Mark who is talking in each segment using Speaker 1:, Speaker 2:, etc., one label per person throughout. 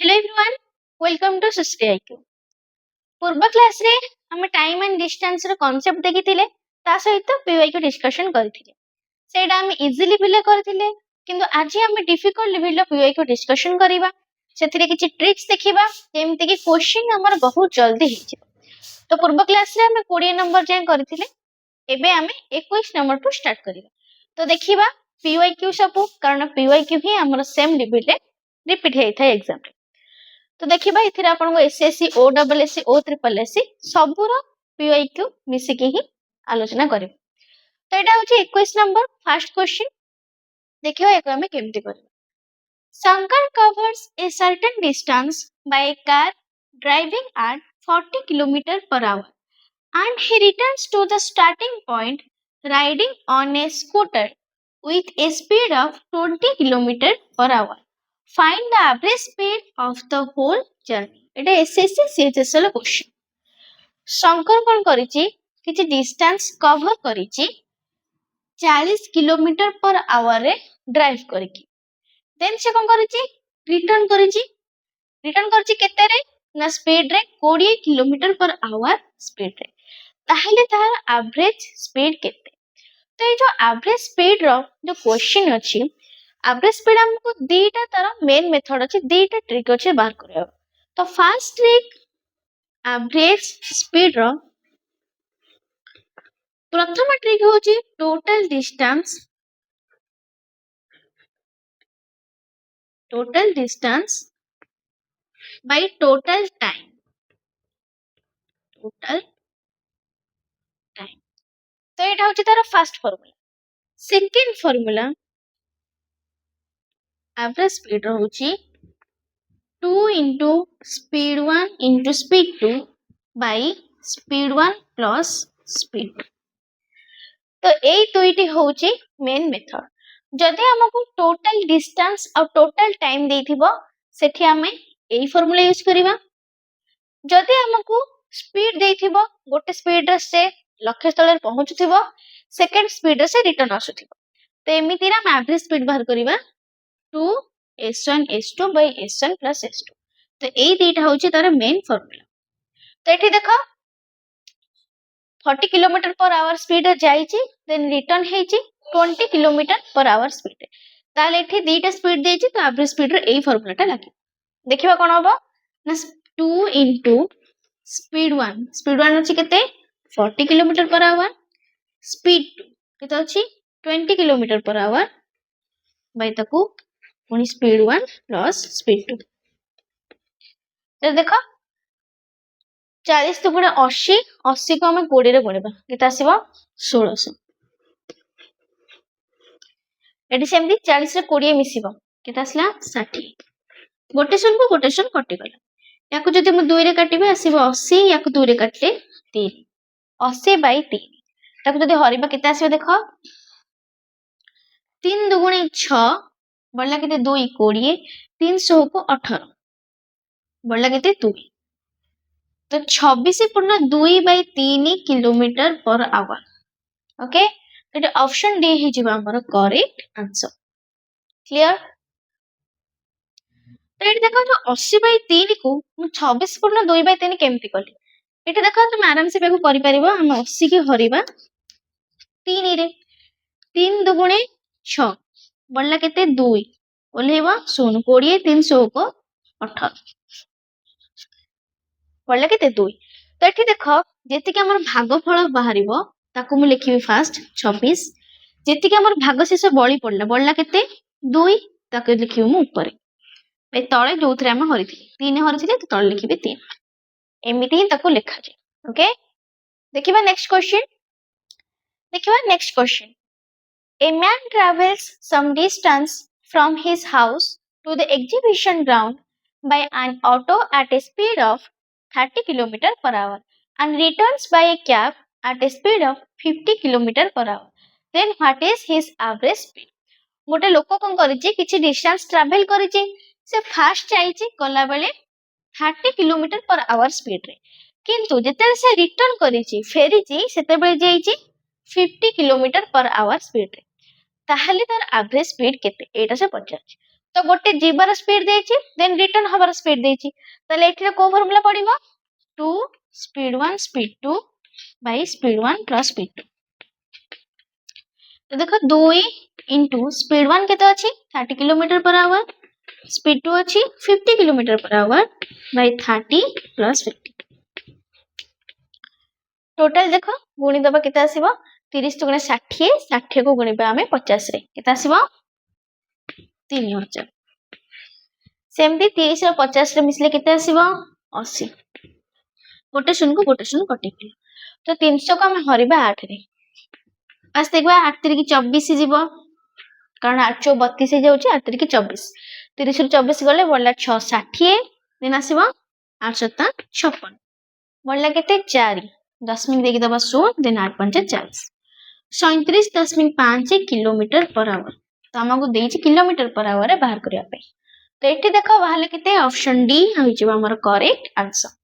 Speaker 1: Hello everyone, welcome to सिस्टरी IQ. पूर्व class रे हम टाइम एंड डिस्टेंस रो कांसेप्ट देखिथिले, ता सहित पीवाईक्यू डिस्कशन करथिले। सेटा हम इजीली बिले करथिले, किंतु आज हम डिफिकल्ट लेवल पीवाईक्यू डिस्कशन करिबा। सेथिरे किछि ट्रिक्स देखिबा जेमति कि क्वेश्चन हमर बहुत जल्दी हि जिवो। तो पूर्व क्लास रे हम 20 नंबर जाय करथिले, एबे हम 21 नंबर टू स्टार्ट करिबा। तो देखिबा पीवाईक्यू सब, कारण पीवाईक्यू ही हमर सेम लेवल रे रिपीट हेइ थाए एग्जाम रे। तो देखिबा इथिरे आपन को एसएससी ओ डबल एससी ओ ट्रिपल एससी सबुर पीवाईक्यू मिसिकी ही आलोचना करिब। तो एटा होची 21 नंबर फर्स्ट क्वेश्चन। देखियो एको हमें केमति करिब। Shankar covers a certain distance by a car driving at 40 km per hour and he returns to the starting point riding on a scooter with a speed of 20 km per hour. Find the average speed of the whole journey. এটা SSC CHSL question. শঙ্কর কোন করিছি কিছু distance cover করিছি 40 kilometre per hour রে drive করিকি। Then সে কোন করিছি return করিছি কেতে রে না স্পিড রে 20 কিলোমিটার पर आवर স্পিড রে। তাহলে তার এভারেজ স্পিড কেতে? তো এই যে এভারেজ স্পিড র যে क्वेश्चन ଅଛି, एवरेज स्पीड हमको दीटा तार मेन मेथड अछि, दीटा ट्रिक अछि बाहर करबा। तो फर्स्ट ट्रिक एवरेज स्पीड रो प्रथम ट्रिक होछि total distance by total time. तो एटा होछि तार first formula. Second formula average speed रो होछि 2 into speed 1 into speed 2 by speed 1 plus speed 2। तो এই দুইটি হচ্ছে মেন মেথড। যদি আমাকে টোটাল ডিস্টেন্স আর টোটাল টাইম দেইথিবো সেठी আমি এই ফর্মুলা ইউজ করিবা। যদি আমাকে স্পিড দেইথিবো গোটে স্পিড রে সে লক্ষ্য স্থলে পৌঁছুথিবো, সেকেন্ড স্পিড রে সে রিटर्न आसुथিবো। তো এমিতি রা हम एवरेज स्पीड बाहर करिबा 2 s1 s2 by s1 plus s2। তো এই দুইটা হচ্ছে তার মেন ফর্মুলা। তো এটি দেখো 40 किलोमीटर पर आवर स्पीड रे जाईची, देन रिटर्न हेची 20 किलोमीटर पर आवर स्पीड रे। ताले एठी दीटा स्पीड देची, तो एवरेज स्पीड रे एई फार्मूलाटा लागी। देखिबा कोन होबो ना 2 into स्पीड 1 अछि केते 40 किलोमीटर पर आवर, स्पीड 2 केते अछि 20 किलोमीटर पर आवर बाय ताकू पुनी स्पीड 1 प्लस स्पीड 2। तो देखो 40 दुगुणे 80, 80 को हमें 20 रे गुणिबा केते आसीबो 1600। एटी सेमती 40 रे 20 मिसिबो केते आसला 60। गोटे शून कटि गला। याकू जदि मु 2 रे काटिबे आसीबो 80, याकू 2 रे काटले 3, 80 बाय 3। ताकू जदि हरिबा केते आसीबो देखो 3 दुगुणे 6 बळला केते 2 20, 300 को 18 बळला केते 2। तो 26.2/3 किलोमीटर पर आवर। ओके, तो ऑप्शन डी ही जिबा हमर करेक्ट आंसर। क्लियर? तो ये देखो जो 80/3 को 26.2/3 केमती कली। ये देखो तुम आराम से बेकु करि परिबो। हम 80 के हरिबा 3 रे, 3 दुगुणे 6 बळला केते 2 ओलेबा 0 20, 300 को 18 बळला केते 2। तो एठी देखो जेति के हमर भागफल बाहरिबो ताकू मु लिखिबी फास्ट 26। जेति के हमर भाग शेष बळी पडला बळला केते 2 ताकू लिखिबी मु ऊपर ए तळे जोथरे हम हरिथिले 3 हरिथिले तो तळे लिखिबे 3। एमिति ही ताकू लिखा जाय। ओके, देखिबा next question. A man travels some distance from his house to the exhibition ground by an auto at a speed of 30 km per hour and returns by a cab at a speed of 50 km per hour. Then what is his average speed? गोटे लोक कौन करिछि किछि distance travel करिछि, से fast जाइछि गला बेले 30 km per hour speed रे, किंतु जेते से रिटर्न करिछि फेरिछि सेते बेले जाइछि 50 km per hour स्पीड रे। ताहले तार एवरेज स्पीड केते एटा से पचारछि। तो गोटे जीवार स्पीड देछि देन रिटर्न हबार स्पीड देछि ताले एठी को फार्मूला पड़िबो 2 speed 1 speed 2 by speed 1 plus speed 2 तो देखो 2 इंटू स्पीड 1 केते अछि 30 किलोमीटर पर आवर स्पीड 2 अछि 50 kilometre per our bye 30 plus 50 total देखो गुणी दबा केते आसीबो 30 गुणे 60 60 को गुणिबा हमें 50 रे केते आसीबो 3000 सेमती 30 और 50 रे मिसले केते आसीबो 80 गोटे शून्य को गोटे शून्य कटि तो 300 को हमें हरिबा 8 रे आज देखबा 8 3 की 24 जीवो कारण 8 चौ 32 हे जाउची 8 3 की 24 30 रु 24 गले बडला 6 60 दिन आसीबो 8 7 56 बडला केते 4 दशमिक देकी दबा 16 दिन 8 5 40 37.5 किलोमीटर पर आवर तो हमको देछि किलोमीटर पर आवर रे बाहर करिया पे तो एठी देखो बाहले केते ऑप्शन डी होई जेबा हमर करेक्ट आंसर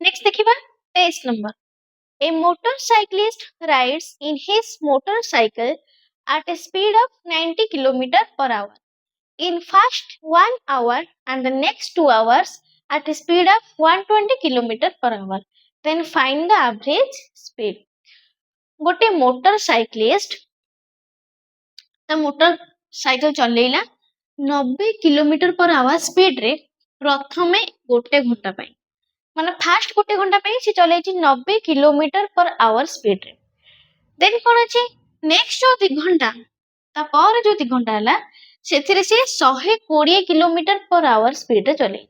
Speaker 1: नेक्स्ट देखिबा 23 number A motorcyclist rides in his motorcycle at a speed of 90 km per hour in first 1 hour and the next 2 hours at a speed of 120 km per hour. Then find the average speed. गोटे मोटरसाइक्लिस्ट ता motorcycle चलेला 90 kilometre per hour speed रे प्रथमे गोटे घंटा पाई माने fast गोटे घंटा पे से चले 90 किलोमीटर पर आवर स्पीड रे देन कोन अछि नेक्स्ट जो 2 घंटा ता पर जो 2 घंटा हला सेथिरे से 120 किलोमीटर पर आवर स्पीड रे चले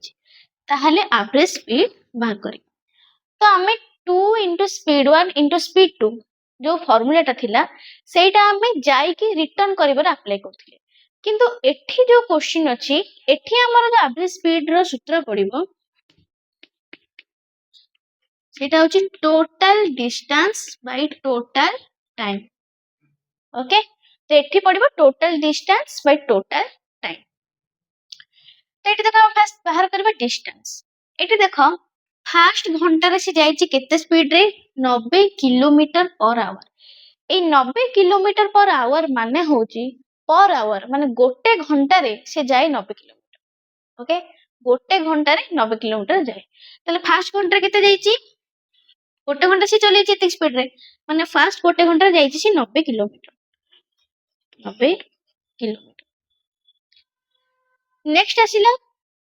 Speaker 1: ताहले एवरेज स्पीड बाहर करी तो हमें 2 स्पीड 1 स्पीड 2 जो फार्मूलाटा थिला सेटा हमें जाई कि रिटर्न करिवर अप्लाई करथिले किंतु एठी जो क्वेश्चन अछि एठी हमर जो एवरेज स्पीड रो सूत्र पड़िबो सेटा होची total distance by total time okay तो एठी पड़िबो total distance by total time तो एठी देखो फास्ट बाहर करबा डिस्टेंस एठी देखो फास्ट घंटा रे से जाईची केते स्पीड रे 90 kilometre per our A 90 kilometre per our माने होची पर आवर माने गोटे घंटा रे से जाय 90 किलोमीटर ओके गोटे घंटा रे 90 किलोमीटर जाय तले फास्ट घंटा रे केते जाईची गोटे घंटा से चले एते स्पीड रे माने फास्ट गोटे घंटा रे जाईची से 90 किलोमीटर नेक्स्ट आसिला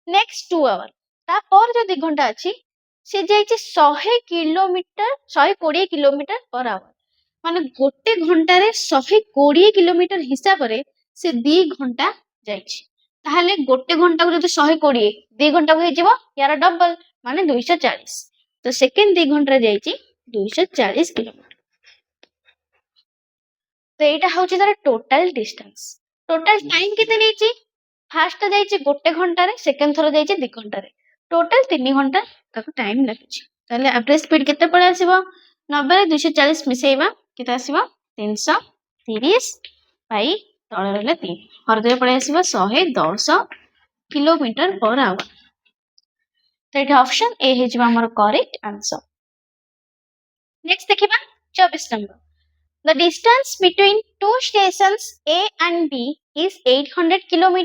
Speaker 1: नेक्स्ट 2 आवर ता पर जो 2 घंटा अछि से जाईची 100 किलोमीटर 120 किलोमीटर पर आवर माने गोटे घंटा रे 120 किलोमीटर हिसाब रे से 2 घंटा जाईची ताहले गोटे घंटा को जदि 120 2 घंटा को हेजिबो यार डबल माने 240 तो सेकंड 2 घंटा रे जाईची 240 किलोमीटर तो एटा होची तार टोटल डिस्टेंस टोटल टाइम केते नेची फास्ट जाईची गोटे घंटा रे सेकंड थरो जाईची 2 घंटा रे टोटल 3 घंटा ताको टाइम लागिची ताले एवरेज स्पीड केते पळे आसीबो 90 रे 240 मिसेइबा केते आसीबो 330 बाई तळे रहले 3 हरदे पळे आसीबो 110 किलोमीटर पर आवर तो एटा ऑप्शन ए हेजिबा हमर करेक्ट आंसर नेक्स्ट देखिबा 24 number The distance between two stations A and B is 800 km.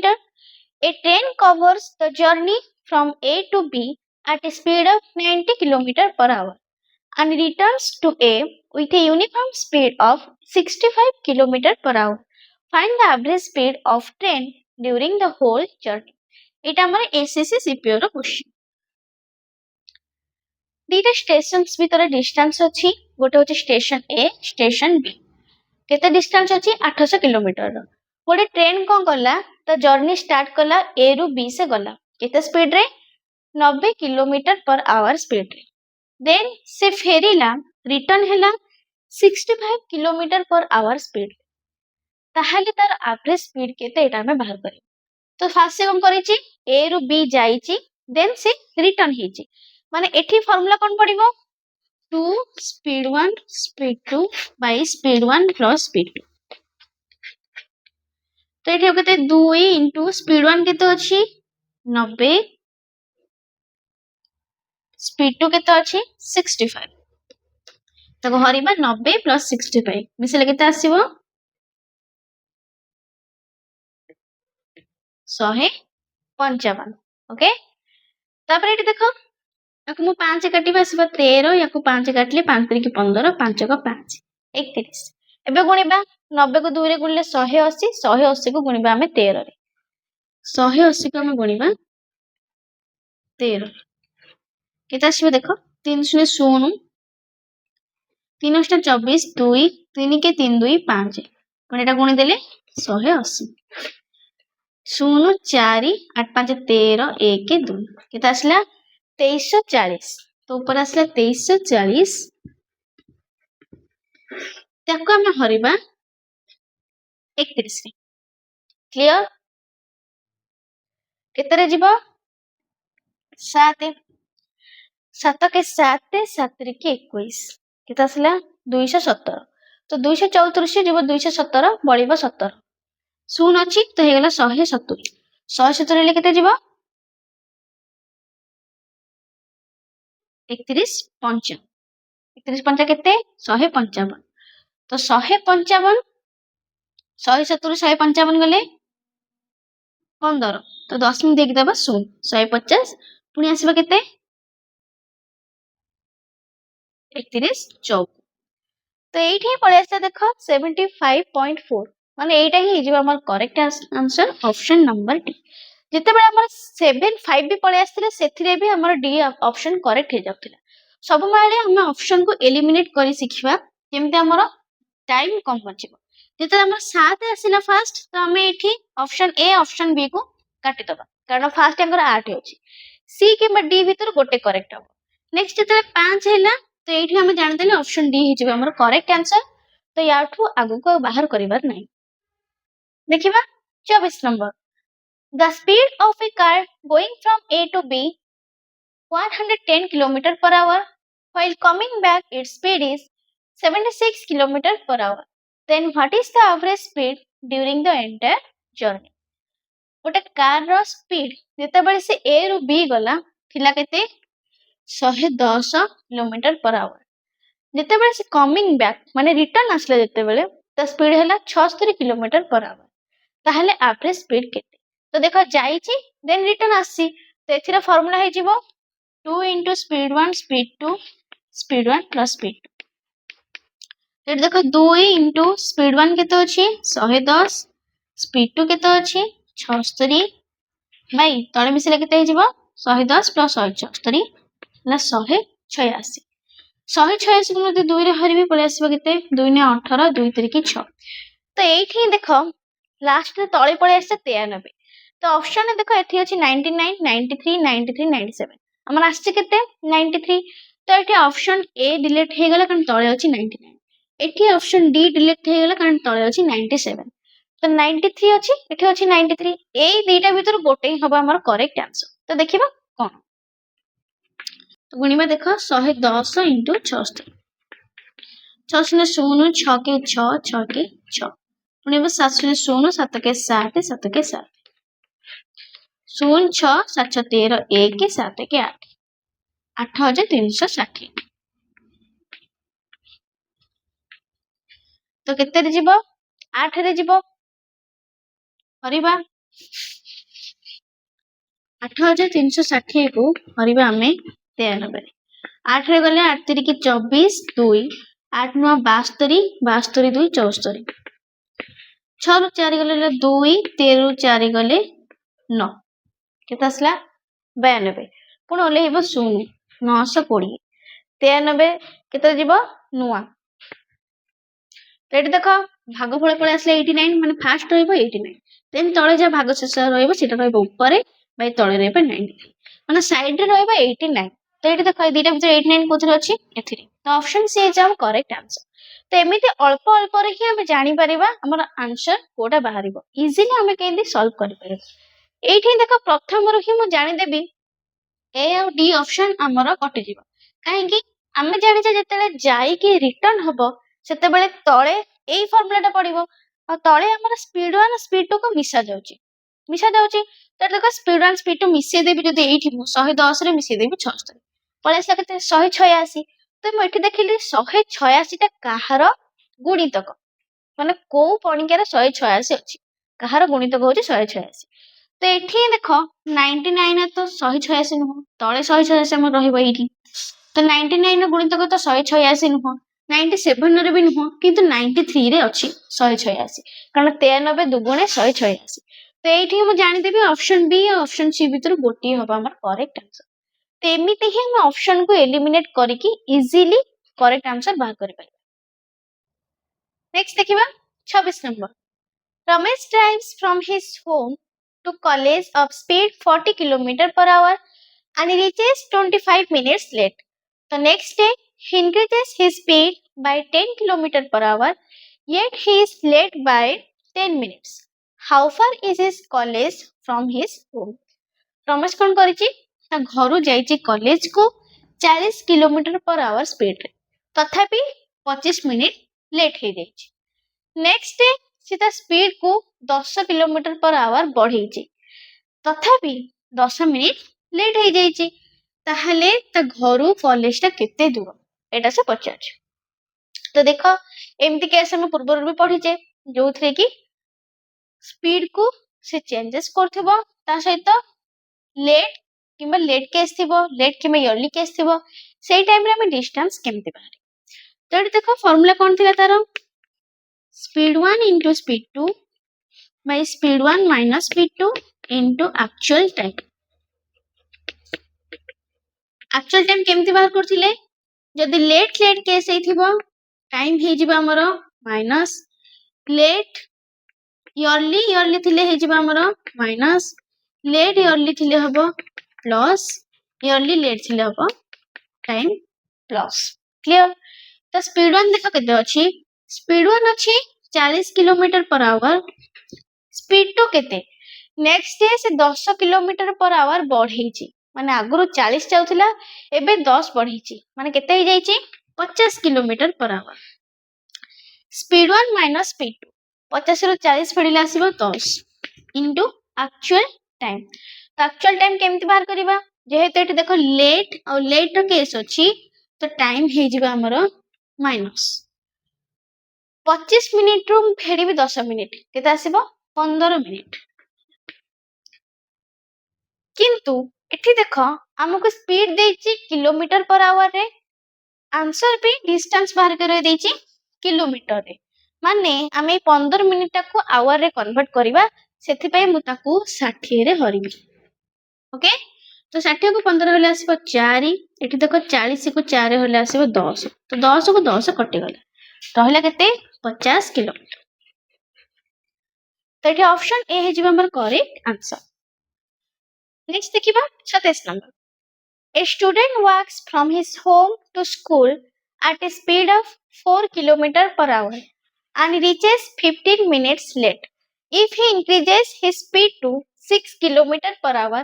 Speaker 1: A train covers the journey from A to B at a speed of 90 km per hour and returns to A with a uniform speed of 65 km per hour. Find the average speed of train during the whole journey. এটা আমার SSC CPO র question দুইটা stations ভিতরে distance ଅଛି গোটে হচ্ছে station ए station B केते distance अछि 800 किलोमीटर गोटे ट्रेन कोन कला तो जर्नी स्टार्ट कला ए रु बी से गला केते स्पीड रे 90 किलोमीटर पर आवर स्पीड रे देन से फेरिला रिटर्न हैला 65 किलोमीटर पर आवर स्पीड ताहाले तार एवरेज स्पीड केते एटा में बाहर करी तो फास्ट से कोन करिछि ए रु बी जाईछि देन से रिटर्न हिछि माने एठी formula cone पडिबो 2 speed 1 speed 2 by speed 1 plus speed 2 तो एठी केते 2 into speed 1 केते अछि 90 speed 2 केते अछि 65 तको हरिबा 90 plus 65 मिसले केते आसीबो 155 ओके। तापर एठी देखो याकु मु 5 काटिबा आसीबा 13 याकु 5 काटले 5 3 15 5 का 5 31 एबे गुणिबा 90 को 2 रे गुणले 180 180 को गुणिबा हमें 13 रे 180 को हमें गुणिबा 13 केते आसीबा देखो 3 0 0 3 8 24 2 3 के 3 2 5 पुणी एटा गुणी देले 180 0 4 8 5 13 1 2 केते आसला 2340 तो ऊपर आसला 2340 ताको हम हरिबा 31 रे क्लियर केते रे जीवो 7 7 के 7 7 रे के 21 केते आसला 217 तो 234 जीवो 217 बळिबो 17 शून अछि तो हे गेला 170 170 ले केते जीवो 31 5 31 5 केते 155 तो 155 170 155 गले 15 तो 10 मिनट देखि दबा 0 150 पुणी आसीबा केते 31 14 तो एठी पळे आछा देखो 75.4 माने एटा ही हिजबा हमर correct answer option number D जते बेले हमर 75 भी पळे आस्थिले सेथिरे भी हमर डी ऑप्शन करेक्ट हे जाउतिला सब माळे हम ऑप्शन को एलिमिनेट करी सिखिबा जेमते हमर टाइम कम बचिबो जते हमर 7 आसिला फर्स्ट तो हम एठी ऑप्शन ए ऑप्शन बी को काटि दबा कारण फर्स्ट हमर 8 होची सी के डी भीतर गोटे करेक्ट हो नेक्स्ट जते 5 हैला तो एठी हम जान देले ऑप्शन डी हि जेबे हमर करेक्ट आंसर तो याठू आगु को बाहर करिबार नै देखिबा 24 number the speed of a car going from A to B 110 km per hour while coming back its speed is 76 km per hour then what is the average speed during the entire journey गोटे car रो speed जते बेले से ए रु B गला थिला केते 110 km per hour जते बेले से कमिंग बैक माने रिटर्न आसले जते बेले त स्पीड हैला 76 km per hour ताहले एवरेज स्पीड केते तो देखो जाईची देन रिटर्न आसी तो एथिरा फार्मूला हे जिवो 2 into speed 1 speed 2 speed 1 plus speed 2 देखो 2 into speed 1 केते अछि 110 speed 2 केते अछि 76 भाई तळे मिसले केते हे जिवो 110 plus 176 ना 186 186 को मते 2 रे हरिबे पळे आसीबा केते 2 ने 18 2 3 की 6 तो एठी देखो लास्ट रे तळे पळे आसे 93 तो ऑप्शन ने देखो एठी अछि 99 93 93 97 हमर आसे केते 93 तो एठी ऑप्शन ए डिलीट हे गेला कारण तळे अछि 99 एठी ऑप्शन डी डिलीट हे गेला कारण तळे अछि 97 तो 93 अछि एठी अछि 93 ए दुईटा भीतर गोटे ही हबा हमर करेक्ट आंसर तो देखिबा कोन तो गुणिबा देखो 110 into 76 6 0 0 6 के 6 6 के 6 गुणिबा 7 0 0 7 के 7 7 के 7 0 6 7 13 1 7 के 8 8360 तो केते रे जीवो 8 रे जीवो हरिबा 8360 को हरिबा हमें 93 8 रे गले 8 3 की 24 2 8 9 72 72 2 74 6 रु 4 गले 2 13 रु 4 गले 9 केते असला 92 पुण ओले हेबो 0 920 93 केते जीवो नुआ तो एटी देखो भागफल पळे आसले 89 माने फास्ट रहइबो 89 देन तळे जे भाग शेष रहइबो सेटा रहइबो ऊपर बाय तळे रहइबो 93 माने साइड रे रहइबो 89 तो एटी देखो दीटा भीतर 89 कोथरे अछि एथिरे तो option C is our correct answer तो एमिति अल्प अल्प रे ही हम जानि परिबा हमर आंसर कोटा बाहरिबो इजीली हम केंदी सॉल्व करि परिबो एठी देखो प्रथम रो ही मु जानि देबी ए और डी ऑप्शन हमर कटि जीवो काहे कि हम जानि जे जतेले जाई कि रिटर्न हबो सेते बेले तळे एई फार्मूलाटा पडिबो आ तळे हमर स्पीड 1 स्पीड 2 को मिसा जाउची तो देखो स्पीड 1 स्पीड 2 मिसे देबी जदी एठी मु 110 रे मिसे देबी 76 पळेसला केते 186 तो मु एठी देखिली 186 टा काहार गुणितक माने को पणिकेर 186 अछि काहार गुणितक होची 186 तो एठी देखो 99 तो 186 नुह तले 186 हमर रहइबो एठी तो 99 गुणितक तो 186 नुह 97 रे भी नुह किंतु 93 रे अछि 186 कारण 93 दुगुणे 186 तो एठी हम जानि देबी ऑप्शन बी और ऑप्शन सी भीतर गोटी हबा हमर करेक्ट आंसर तो एमिति ही हम ऑप्शन को एलिमिनेट करिकि इजीली करेक्ट आंसर बाहर करि पाइ नेक्स्ट देखिबा 26 number Ramesh drives from his home to college of speed 40 km per hour and reaches 25 minutes late. The next day, he increases his speed by 10 km per hour, yet he is late by 10 minutes. How far is his college from his home? Ramesh कौन करिछि ता घरु जाइछि college को 40 kilometre per hour speed रे तथापि 25 minute late हे जाइछि next day से ता स्पीड को 10 किलोमीटर पर आवर बढ़ेछि तथापि 10 मिनिट लेट हे जाइछि ताहले ता घरु कॉलेज ता केते दूर एटा से पचाछ तो देखो एमती केस हम पूर्व भी पढ़िचे जो थरे कि स्पीड को से चेंजेस करथिबो ता सहित लेट किंबा लेट केस थिबो लेट किंबा अर्ली केस थिबो सेही टाइम रे हम डिस्टेंस केमते बाहरी तो एटा देखो फार्मूला कोन थिला तारो speed 1 into speed 2 by speed 1 minus speed 2 into actual time. Actual time केमती बाहर करथिले जदि लेट केस हेथिबो टाइम हे जिबा हमरो माइनस लेट इयरली थिले हे जिबा हमरो माइनस लेट इयरली थिले हबो प्लस इयरली लेट थिले हबो टाइम प्लस क्लियर तो स्पीड 1 देखो केते अछि स्पीड 1 अछि 40 किलोमीटर पर आवर स्पीड 2 केते नेक्स्ट डे से 10 किलोमीटर पर आवर बढ़ेछि माने आगुरु 40 जाउथिला एबे 10 बढ़ेछि माने केते हे जाइछि 50 kilometre per hour speed 1 minus speed 2 50 रो 40 फेडिले आसीबो 10 इनटू एक्चुअल टाइम तो एक्चुअल टाइम केमति बाहर करबा जेहेतु एठी देखो लेट और लेट रो केस अछि तो टाइम हे जिबा हमरो माइनस 25 मिनिट रू फेड़ी भी 10 मिनिट केते आसीबो 15 मिनिट किंतु एठी देखो हमको स्पीड देछि किलोमीटर पर आवर रे आंसर भी डिस्टेंस बाहर कर देछि किलोमीटर रे माने हमें 15 मिनिट को आवर रे कन्वर्ट करबा सेथि पय मु ताकू 60 रे हरिबी ओके तो 60 को 15 होले आसीबो 4 एठी देखो 40 को 4 होले आसीबो 10 तो 10 को 10 कटि गला रहला केते 50 किलोमीटर तो ये ऑप्शन ए है हमर करेक्ट आंसर नेक्स्ट देखिबा 27 number a student walks from his home to school at a speed of 4 km per hour and reaches 15 minutes late if he increases his speed to 6 km per hour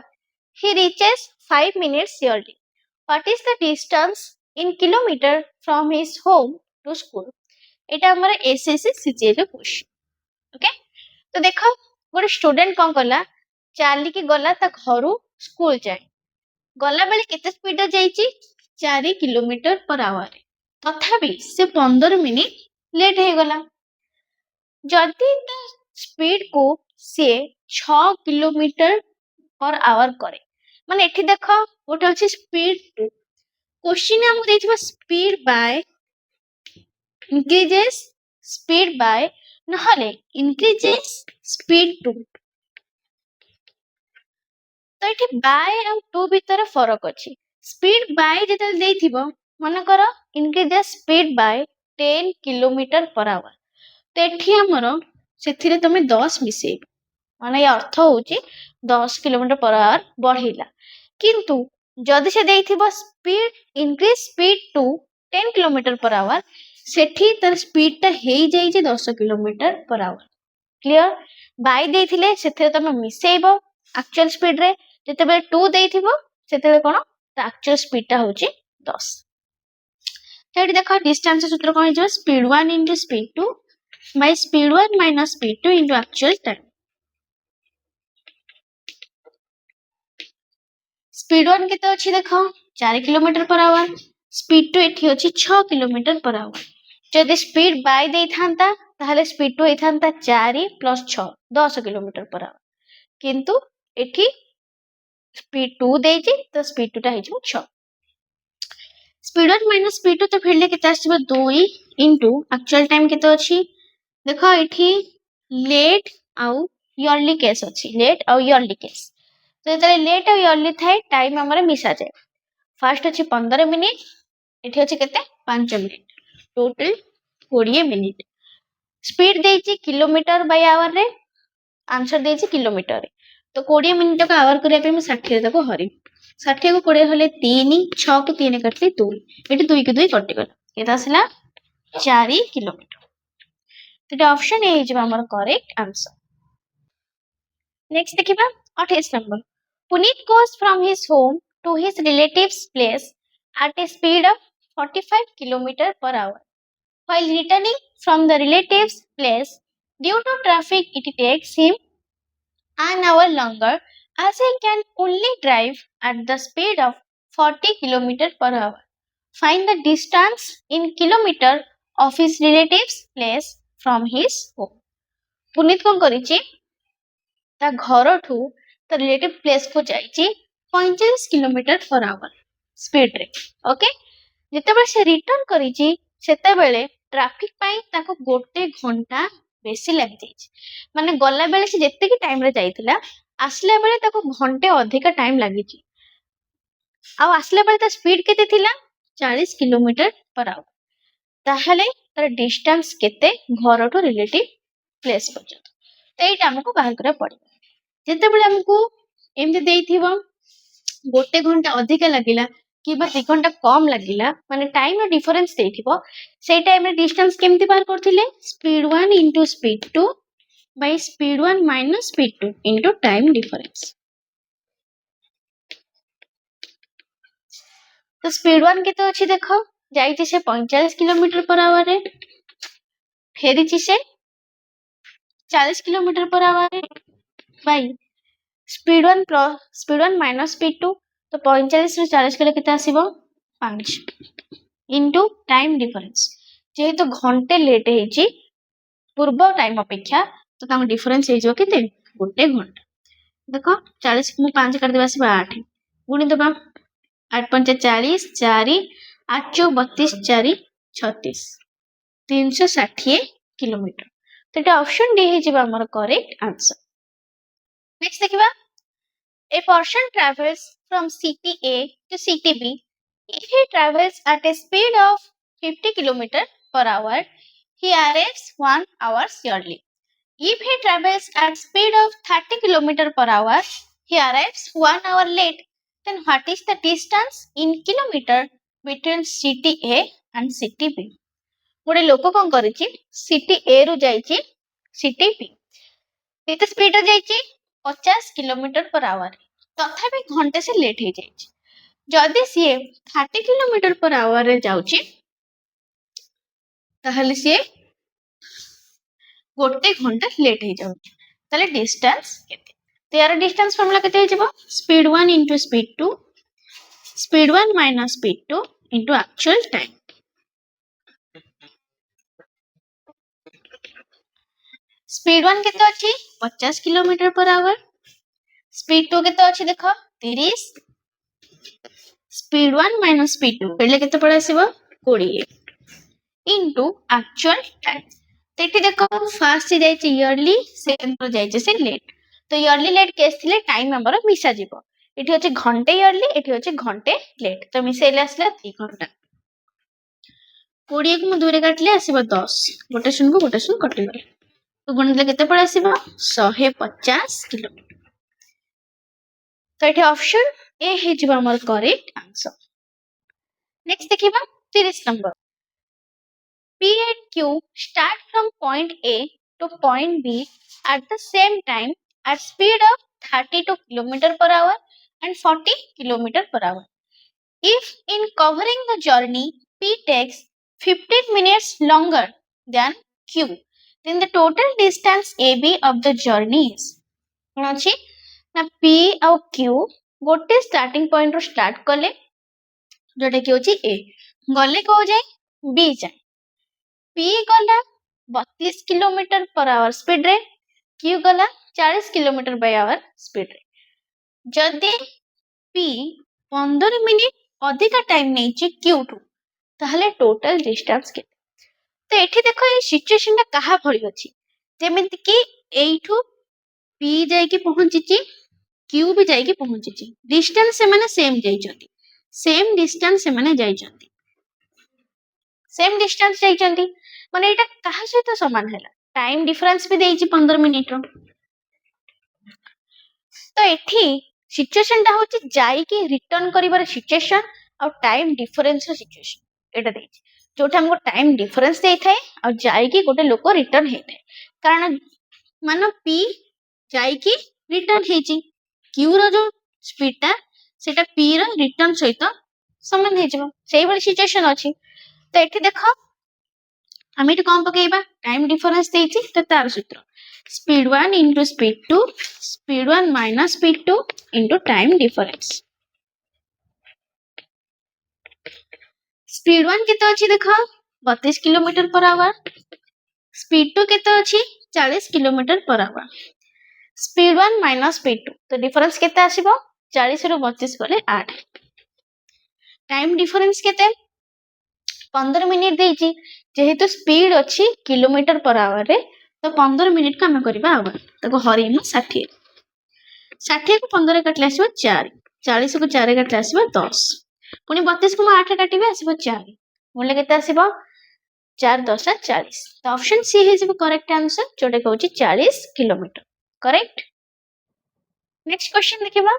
Speaker 1: he reaches 5 minutes early what is the distance in kilometer from his home to school एटा हमर SSC CGL question okay तो देखो गोटे student कौन कला चाली की गला ता घरु स्कूल जाए गला बेले केते स्पीड जाईची 4 किलोमीटर पर आवर तथापि से 15 मिनिट लेट हे गला जदि ता स्पीड को से 6 किलोमीटर पर आवर करे माने एठी देखो गोटे अछि स्पीड 2 क्वेश्चन हमको देथिबा speed by increases speed by नहले increases speed 2 तो एठी by और 2 भीतर फरक अछि स्पीड by जेते देथिबो मन कर increases speed by 10 kilometre per hour तो एठी हमरो सेथिरे तमे 10 मिसे माने अर्थ होची 10 किलोमीटर पर आवर बढ़िला किंतु जदि से देथिबो speed increase speed to 10 kilometre per hour सेठी तर स्पीड ता हेई जाई जे 10 kilometre per hour clear by देथिले सेथे तमे मिसेइबो एक्चुअल स्पीड रे जते बे 2 देथिबो सेते कोन ता एक्चुअल स्पीड ता होची 10 सेठी देखो डिस्टेंस सूत्र कोन जे speed 1 into speed 2 by speed 1 minus speed 2 into actual time speed 1 केते अछि देखो 4 किलोमीटर पर आवर स्पीड 2 एठी अछि 6 किलोमीटर पर आवर जदि स्पीड बाय दे थांता ताहले speed 2 hey थांता 4 + 6 10 kilometre per our किंतु एठी स्पीड 2 देइछि तो स्पीड 2 टा हे जिवो 6 स्पीड 1 माइनस स्पीड 2 तो फेरले केते आसीबो 2 इनटू एक्चुअल टाइम केते अछि देखो एठी लेट आउ इयरली केस अछि लेट आउ इयरली केस तो जेते लेट आउ इयरली थाए टाइम हमर मिसा जाय फर्स्ट अछि 15 मिनिट एठी अछि केते 5 मिनिट टोटल 20 मिनिट स्पीड देइछि किलोमीटर बाय आवर रे आंसर देइछि किलोमीटर रे तो 20 मिनिट को आवर करिया पे मैं 60 तक हरि 60 को 20 हले 3 6 को 3 कटली 2 एठी 2 को 2 कटि गला केता आसला 4 किलोमीटर तो ऑप्शन ए इज हमर करेक्ट आंसर नेक्स्ट देखिबा 28 number Puneet goes from his home to his relative's place at a speed of 45 kilometer per hour while returning from the relative's place due to traffic it takes him an hour longer as he can only drive at the speed of 40 km per hour. Find the distance in kilometer of his relative's place from his home. Puneet कौन करिछि ता घरठू ता relative place को जाइछि 45 kilometre per hour speed रे okay जेतेबेले से return करिछि सेतेबेले traffic पाई ताको गोटे घंटा बेसी लागि जाइछि माने गला बेले से जेते की टाइम रे जाइतिला आसले बेले ताको घंटे अधिक टाइम लागिछि आ आसले बेले ता स्पीड केते थिला 40 किलोमीटर पर आवर ताहले तार डिस्टेंस केते घरठू रिलेटिव प्लेस पर्यंत तो एटा हमको बाहर करा पड़े जेतेबेले हमको एमते देइथिबो गोटे घंटा अधिक लागिला कि 2 घंटा कम लागिला माने टाइम डिफरेंस देइथिबो से टाइम रे डिस्टेंस केमति बाहर करथिले speed 1 into speed 2 by speed 1 minus speed 2 into time difference तो स्पीड 1 केते अछि देखो जाइछि से 45 किलोमीटर पर आवर रे फेरिछि से 40 किलोमीटर पर आवर रे बाय स्पीड 1 माइनस स्पीड 2 तो 45 रे 40 केले केते आसीबो 5 इनटू टाइम डिफरेंस जेहेतु घंटे लेट हेछि पूर्व टाइम अपेक्षा तो ताम डिफरेंस हे जो केते गोटे घंटा देखो 40 मु 5 कर देबा आसीबो 8 गुणी देबा 8 5 40 4 8 4 32 4 36 360 किलोमीटर तो एटा ऑप्शन डी हे जिबा हमर करेक्ट आंसर नेक्स्ट देखिबा A person travels from city A to city B. If he travels at a speed of 50 km per hour, he arrives 1 hour early. If he travels at speed of 30 km per hour, he arrives 1 hour late. Then what is the distance in kilometer between city A and city B? गोटे लोक कौन करिछि city ए रु जाइछि city B केते speed रे जाइछि 50 kilometre per our तथापि घंटे से लेट हो जाइछि जदि सीए 30 किलोमीटर पर आवर रे जाउछि ताहले सीए गोटे घंटा लेट हो जाउछि ताले डिस्टेंस केते तो यार डिस्टेंस फार्मूला केते हिजबो speed 1 into speed 2 speed 1 minus speed 2 into actual time speed 1 केते अछि 50 किलोमीटर पर आवर स्पीड 2 केते अछि देखो 30 स्पीड 1 माइनस स्पीड 2 पहले केते पड़ आसीबो 20 इनटू एक्चुअल टाइम तेठी देखो फर्स्ट से जाइछि इयरली सेकंड पर जाइछि से लेट तो इयरली लेट केस थिले टाइम हमर मिसा जिवो एठी होछि घंटे इयरली एठी होछि घंटे लेट तो मिसेले आसला 3 घंटा 20 को मु दूरे काटले आसीबो 10 गोटे सुन कटि गले तो गुणिले केते पड़ आसीबो 150 किलोमीटर तो एठी ऑप्शन ए हे जिवो हमर करेक्ट आंसर नेक्स्ट देखिबा 30 number P and Q start from point A to point B at the same time at speed of 32 km per hour and 40 km per hour. If in covering the journey P takes 15 minutes longer than Q, then the total distance AB of the journey is. ना P और Q गोटे starting point रो start कले जोटा कि होची A गले को जाए B जाए P गला 32 किलोमीटर पर आवर स्पीड रे Q गला 40 किलोमीटर बाय आवर स्पीड रे जदि पी 15 मिनिट अधिका टाइम नहीं क्यू ठू ताहले टोटल डिस्टेंस के। तो एठी देखो ये सिचुएशन टा कहा भली अछि जेमिति कि एठू पी जाई कि पहुंची क्यू भी जाई कि पहुंची डिस्टेंस से माने सेम जाई सेम डिस्टेंस से माने जाई सेम डिस्टेंस जाई माने एटा कहा सहित समान हैला टाइम डिफरेंस भी देई 15 मिनिट रो। तो एठी सिचुएशन टा होची जाई कि रिटर्न करिवार सिचुएशन और टाइम डिफरेंस रो सिचुएशन एटा देई जोटा हमको टाइम डिफरेंस देई थाए और जाई कि गोटे लोक रिटर्न हे थाए कारण मानो पी जाई कि रिटर्न हेची क्यू रो जो स्पीड टा सेटा पी रो रिटर्न सहित समान हे जबो सेही वाली सिचुएशन अछि। तो एठी देखो हम एठी कोन पकेइबा टाइम डिफरेंस देइछि तो तार सूत्र speed 1 into speed 2 speed 1 minus speed 2 into time difference. Speed 1 केते अछि देखो 32 किलोमीटर पर आवर स्पीड 2 केते अछि 40 kilometre per hour speed 1 minus speed 2 तो डिफरेंस केते आसीबो 40 रो 32 गले 8 टाइम डिफरेंस केते 15 मिनिट देइछि जेहेतु स्पीड अछि किलोमीटर पर आवर रे तो 15 मिनिट को हमें करबा आवर ताको हरिमु 60 60 को 15 काटले आसीबो 4 40 को 4 काटले आसीबो 10 पुनी 32 को 8 काटिबे आसीबो 4 बोले केते आसीबो 4 10 40 तो ऑप्शन सी हे जिबो करेक्ट आंसर जोटे कहउची 40 किलोमीटर करेक्ट। नेक्स्ट क्वेश्चन देखिबा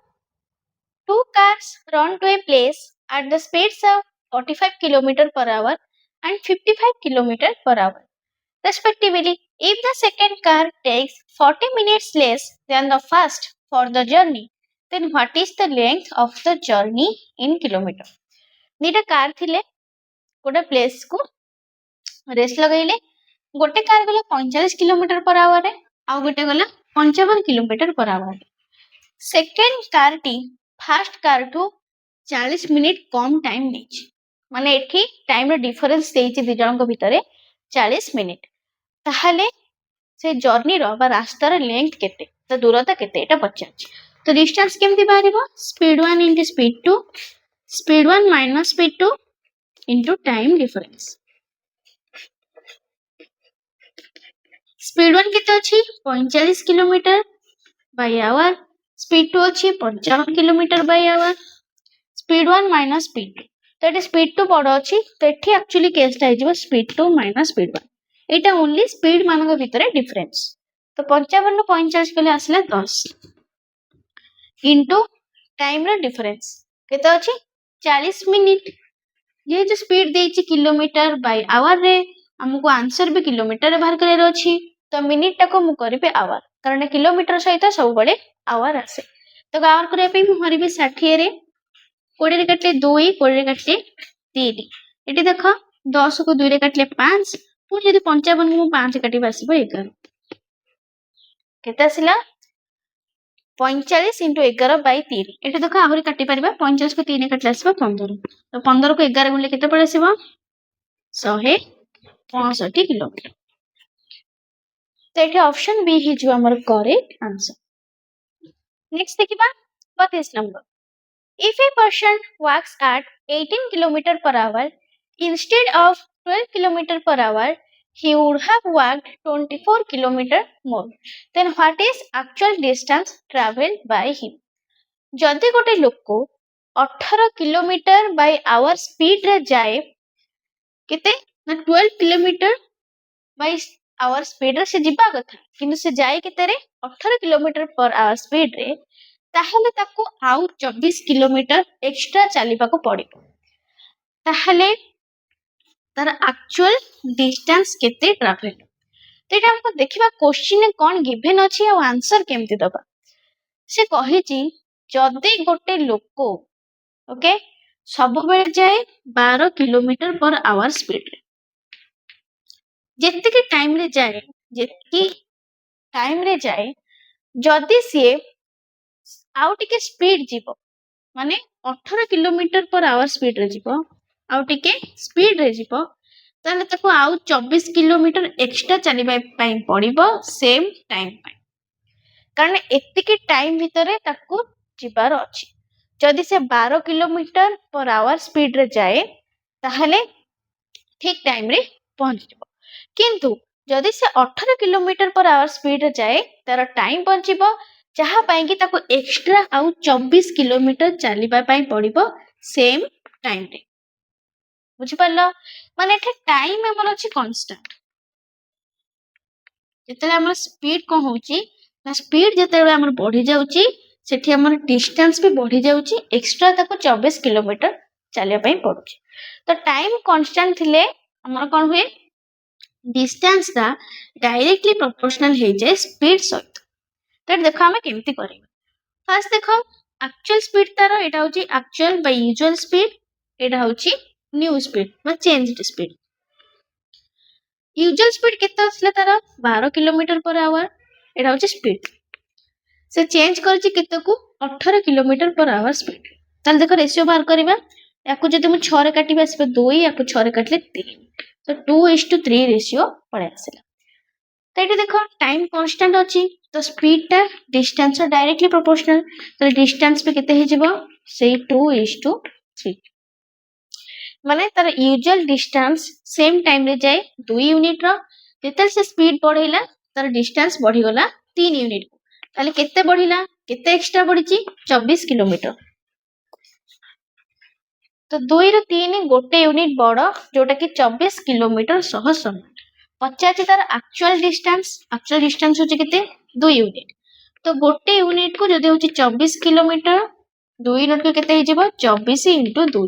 Speaker 1: two cars run to a place at the speeds of 45 km per hour and 55 km per hour respectively. If the second car takes 40 minutes less than the first for the journey, then what is the length of the journey in kilometer? दीटा car थिले गोटे place को race लगैले गोटे car गला 45 kilometre per our रे आ गोटे गला 55 kilometre per hour second car टी फास्ट कार टू 40 मिनिट कम टाइम नेछि माने एठी टाइम रो डिफरेंस देइछि दि जणक भितरे 40 मिनिट ताहले से जर्नी रो बा रास्ता रो लेंथ केते तो दूरता केते एटा पचाछि तो डिस्टेंस केमति बारिबो speed 1 into speed 2 speed 1 minus speed 2 into time difference speed 1 केते अछि 45 किलोमीटर बाय आवर स्पीड 2 अछि 55 kilometre by our speed 1 minus speed 2 तो एटा स्पीड 2 बड़ अछि तो एठी एक्चुअली केसटा हे जिवो स्पीड 2 minus स्पीड 1 एटा ओनली स्पीड मानक भितरे डिफरेंस तो 55 नु 45 कले आसले 10 इनटू टाइम रो डिफरेंस केते अछि 40 मिनिट ये जो स्पीड देछि किलोमीटर बाय आवर रे हमको आंसर भी किलोमीटर रे बाहर करे अछि तो मिनिट टा को मु करबे आवर कारण किलोमीटर सहित सब बळे आवर आसे तो आवर करे पे मु हरिबे 60 रे 20 रे काटले 2 20 रे काटले 3 एटी देखो 10 को 2 रे काटले 5 पुनी यदि 55 को 5 काटिबा आसीबो 11 केते आसिला 45 into 11 by 3 एटी देखो आहुरी काटि परिबा 45 को 3 काटले आसीबो 15 तो 15 को 11 गुणले केते पड़े आसीबो 165 किलोमीटर तो एटी ऑप्शन बी हि जो हमर करेक्ट आंसर। नेक्स्ट देखिबा 32 number if a person walks at 18 km per hour instead of 12 km per hour he would have walked 24 km more then what is actual distance traveled by him जदि गोटे लोक 18 kilometre by our speed रे जाए केते ना 12 kilometre by our speed रे से जिबा कथा किंतु से जाए केते रे 18 किलोमीटर पर आवर स्पीड रे ताहले ताको आउ 24 किलोमीटर एक्स्ट्रा चलिबा को पड़िबो ताहले तार एक्चुअल डिस्टेंस केते ट्रैवल तो एटा हमको देखिबा क्वेश्चन में कोन गिवन अछि आ आंसर केमति दबा से कहिछि जदि गोटे लोक ओके सब बेले जाए 12 किलोमीटर पर आवर स्पीड रे जेतिके टाइम रे जाए जेतिकी टाइम रे जाए जदि से आउ टिके स्पीड जीवो माने 18 किलोमीटर पर आवर स्पीड रे जीवो आउ टिके स्पीड रे जीवो ताले ताको आउ 24 किलोमीटर एक्स्ट्रा चलिबा पई पड़िबो सेम टाइम पई कारण एतिके टाइम भितरे ताको ଯିବାର ଅଛି। ଯଦି ସେ 12 କିଲୋମିटर पर आवर स्पीड रे जाए ताहले ठीक टाइम रे पहुंच। किंतु जदि से 18 किलोमीटर पर आवर स्पीड रे जाए तार टाइम बंचिबो जहा पाई कि ताको एक्स्ट्रा आउ 24 किलोमीटर चलिबा पाई पड़िबो सेम टाइम रे। बुझि पारलो माने एठे टाइम हमर अछि कांस्टेंट। जेतेले हमर स्पीड को होउची ना स्पीड जेतेले हमर बढ़ी जाउची सेठी हमर डिस्टेंस भी बढ़ी जाउची एक्स्ट्रा ताको 24 किलोमीटर चलिया पाई पड़ुची। तो टाइम कांस्टेंट थिले हमर कोन हुए डिस्टेंस दा डायरेक्टली प्रोपोर्शनल हे जाए स्पीड सहित। तो देखो हमें केमती करिबा। फर्स्ट देखो एक्चुअल स्पीड तार एटा होची एक्चुअल बाय यूजुअल स्पीड, एटा होची न्यू स्पीड बा चेंज्ड स्पीड। यूजुअल स्पीड केते असले तार 12 किलोमीटर पर आवर, एटा होची स्पीड। से चेंज करची केते को 18 किलोमीटर पर आवर स्पीड। ताल देखो रेशियो बाहर करिबा। याकू जदि मु 6 रे काटिबा आसीबे 2, याकू 6 रे काटले 3, तो 2:3 रेशियो पळे आसीला। तो एटी देखो टाइम कांस्टेंट अछि तो स्पीड टा डिस्टेंस डायरेक्टली प्रोपोर्शनल, तो डिस्टेंस पे केते हे जिवो से 2:3 माने तार यूजुअल डिस्टेंस सेम टाइम रे जाए 2 यूनिट रो, जेते से स्पीड बढ़ेला तार डिस्टेंस बढ़ी गला 3 यूनिट को। ताले केते बढ़िला केते एक्स्ट्रा बढ़िची 24 किलोमीटर। तो 2 रो 3 गोटे यूनिट बड़ जोटा कि 24 किलोमीटर सह समान। पचाची तार एक्चुअल डिस्टेंस होची केते 2 यूनिट। तो गोटे यूनिट को जदि होची 24 किलोमीटर 2 यूनिट को केते हे जिवो 24 * 2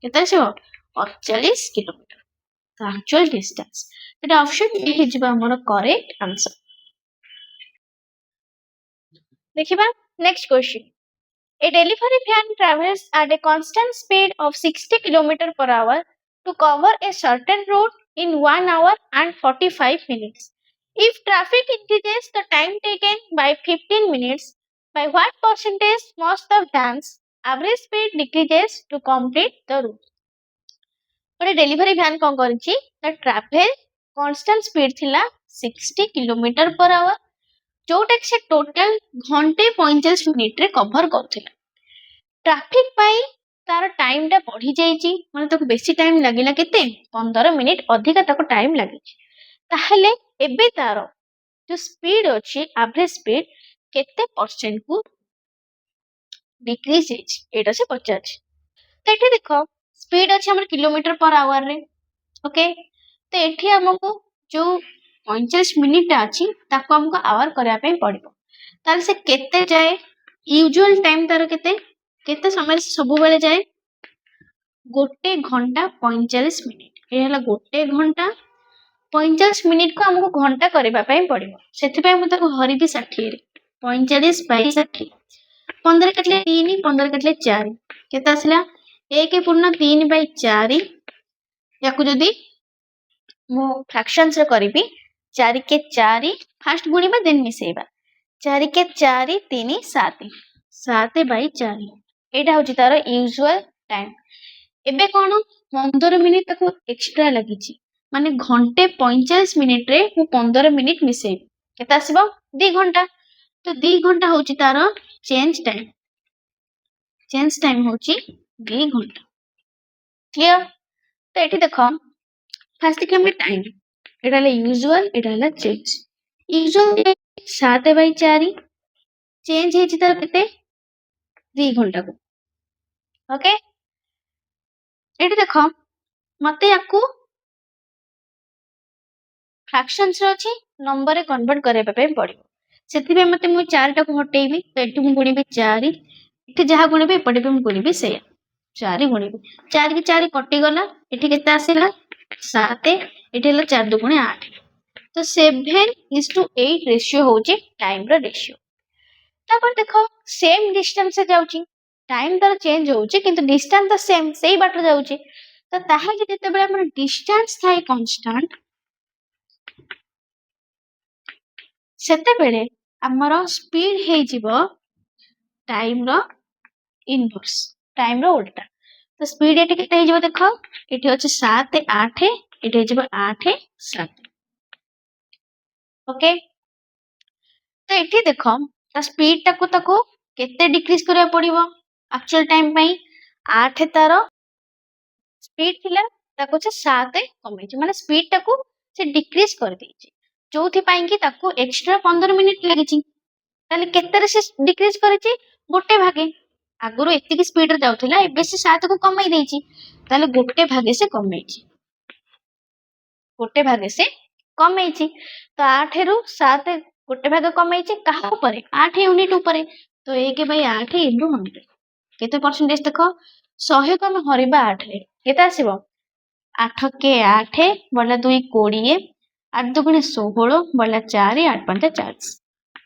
Speaker 1: केते आसीबो 48 किलोमीटर। तो actual distance Etah option A हे जिवो हमर करेक्ट आंसर। देखिबा next question. A delivery van travels at a constant speed of 60 km per hour to cover a certain route in 1 hour and 45 minutes. If traffic increases the time taken by 15 minutes, by what percentage must the van's average speed decreases to complete the route? ଗୋଟେ delivery van କଣ କରିଛି ତା travel constant speed ଥିଲା 60 kilometre per hour, जोटा कि से total घंटे 45 minute रे कवर करथिला। ट्रैफिक पाई तार टाइम टा बढ़ी जाइची माने ताको बेसी टाइम लागिला केते 15 मिनिट अधिका ताको टाइम लागिची। ताहले एबे तार जो स्पीड अछि एवरेज स्पीड केते परसेंट को डिक्रीज हेची एटा से पचाच। तो एठी देखो स्पीड अछि हमर किलोमीटर पर आवर रे। ओके तो एठी हमको जो 45 मिनिट अछि ताको हमको आवर करया पे पड़िबो। ताल से केते जाए यूजुअल टाइम तार केते केते समय से सब बेले जाए गोटे घंटा 45 मिनिट। ए हला गोटे घंटा 45 मिनिट को हमको घंटा करबा पे पड़िबो। सेति पे हम ताको हरि भी 60 रे 45 बाई 60 15 कटले 3 15 कटले 4 केते आसला 1.3/4। याकू जदी मो फ्रैक्शंस रे करबी 4 के 4 फर्स्ट गुणीबा देन मिसेइबा 4 के 4 3 7 7/4 एटा होची तार यूजुअल टाइम। एबे कोन 15 मिनिट ताको एक्स्ट्रा लागिची माने घंटे 45 मिनिट रे मु 15 मिनिट मिसेइबी केते आसीबो 2 घंटा। तो 2 घंटा होची तार चेंज टाइम होची 2 घंटा। क्लियर? तो एठी देखो फर्स्ट के हम टाइम एटा ले यूजुअल एटा ले चेंज। यूजुअल 7/4 चेंज हेची तार केते 2 घंटा को। ओके एठी देखो मते याकू फ्रैक्शंस रे अछि नंबर रे कन्वर्ट करबा पे पड़िबो। सेति पे मते मु 4 टा को हटेइबी तो एठी मु गुणीबी 4 एठी जहा गुणीबी एपटे पे मु गुणीबी से 4 गुणीबी 4 के 4 कटि गला एठी केते आसीला 7 एठी हला 4 2 गुणे 8 तो 7:8 रेशियो होची टाइम रो रेशियो। तापर देखो सेम डिस्टेंस से जाउची टाइम तार चेंज होची किंतु डिस्टेंस तो सेम सेही बाटर जाउची। तो ताहा कि जते बेले हमर डिस्टेंस थाई कांस्टेंट सेते बेले हमर स्पीड हे जिवो टाइम रो इनवर्स टाइम रो उल्टा। तो स्पीड एटी केते हे जिवो देखो एटी होची 7 8 एटी हे जिवो 8 7। ओके तो एठी देखो ता स्पीड टाको केते डिक्रीज करिया पड़िबो एक्चुअल टाइम पई 8 तार स्पीड थिला ताको से 7 कमेछि माने स्पीड टाको से डिक्रीज कर देछि जोथि पई कि ताको एक्स्ट्रा 15 मिनिट लागिछि ताले केते रे से डिक्रीज करिछि गोटे भागे आगुरु एतिकी स्पीड रे जाउथिला एबे से 7 को कमाई देछि ताले गोटे भागे से कमेछि गोटे भागे से कमेछि तो 8 रु 7 गोटे भागे कमेछि कहा ऊपर 8 यूनिट ऊपर तो 1/8 इनटू 100 केते परसेंटेज देखो 100 को हम हरिबा 8 रे केते आसीबो 8 के 8 बला 2 20 8 दुगुणे 16 बला 4 8 5 40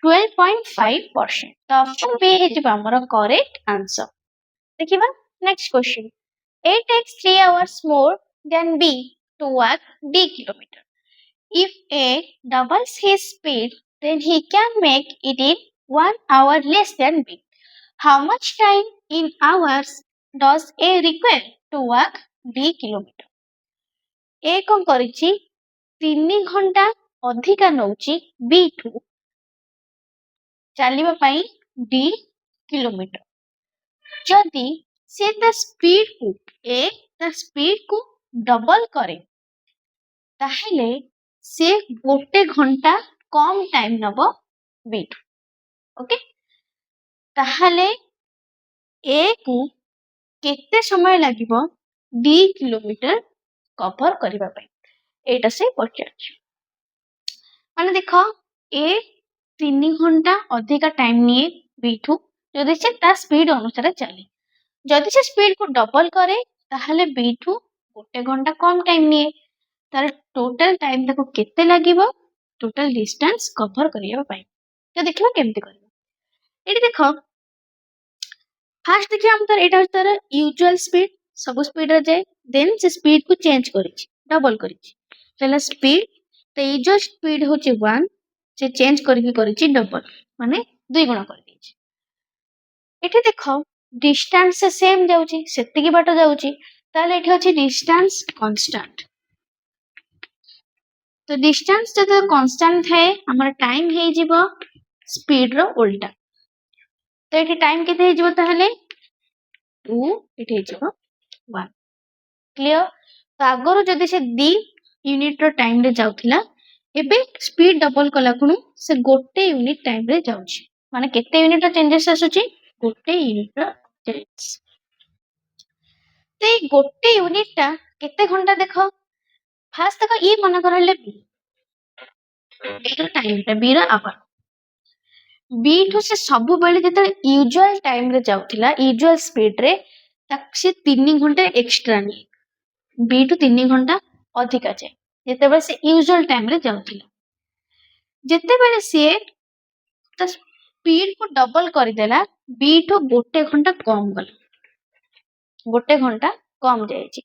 Speaker 1: 12.5%. तो option B is our correct answer. देखिए next question. A takes 3 hours more than B to walk D kilometer. If A doubles his speed, then he can make it in 1 hour less than B. How much time in hours does A require to walk D kilometer? A कौन करिछि 3 घंटा अधिका नउछि B ठू चलिबा पई D kilometre जदि से ता speed को double करे ताहले से गोटे घंटा कम टाइम नबो B ओके ताहले A को केते समय लागिबो D किलोमीटर कवर करिबा पई एटा से पचारछि माने देखो A 3 घंटा अधिका टाइम निये B ठू जदि से ता स्पीड अनुसार चले जदि से स्पीड को डबल करे ताहले B ठू गोटे घंटा कम टाइम निये तार टोटल टाइम ताको केते लागिबो टोटल डिस्टेंस कवर करिया पई तो देखिबा केमते करबो एठी देखो फर्स्ट देखिए हम तार एटा तार यूजुअल स्पीड सब स्पीड रे जाए देन से स्पीड को चेंज करिछि डबल करिछि पहला स्पीड तो ये जो स्पीड होचे 1 से चेंज करके करिछि डबल माने 2 गुणा कर दिछि एठी देखो डिस्टेंस से सेम जाउछि सेतिकी बाट जाउछि ताले एठी अछि डिस्टेंस कांस्टेंट तो डिस्टेंस जब कांस्टेंट है हमर टाइम हे जिवो स्पीड रो उल्टा तो एठी टाइम केते हे जिवो ताहले 2 एठी हे जिवो 1 क्लियर तो आगरो जदि से 2 यूनिट रो टाइम रे जाउथिला एबे स्पीड डबल कला कुनु से गोटे यूनिट टाइम रे जाउछि माने केते यूनिट रो चेंजेस आसुछि गोटे यूनिट रो चेंजेस ते गोटे यूनिट ता केते घंटा देखो फास्ट देखो ये मन करले बी एरो टाइम ता बी रो आवर बी ठो से सब बेले जते यूजुअल टाइम रे जाउथिला यूजुअल स्पीड रे तक से 3 घंटा एक्स्ट्रा नि बी ठो 3 घंटा अधिका जाय जते बेले से यूजुअल टाइम रे जाउथिला जते बेले से त स्पीड को डबल कर देला बी ठो गोटे घंटा कम गला गोटे घंटा कम जायछि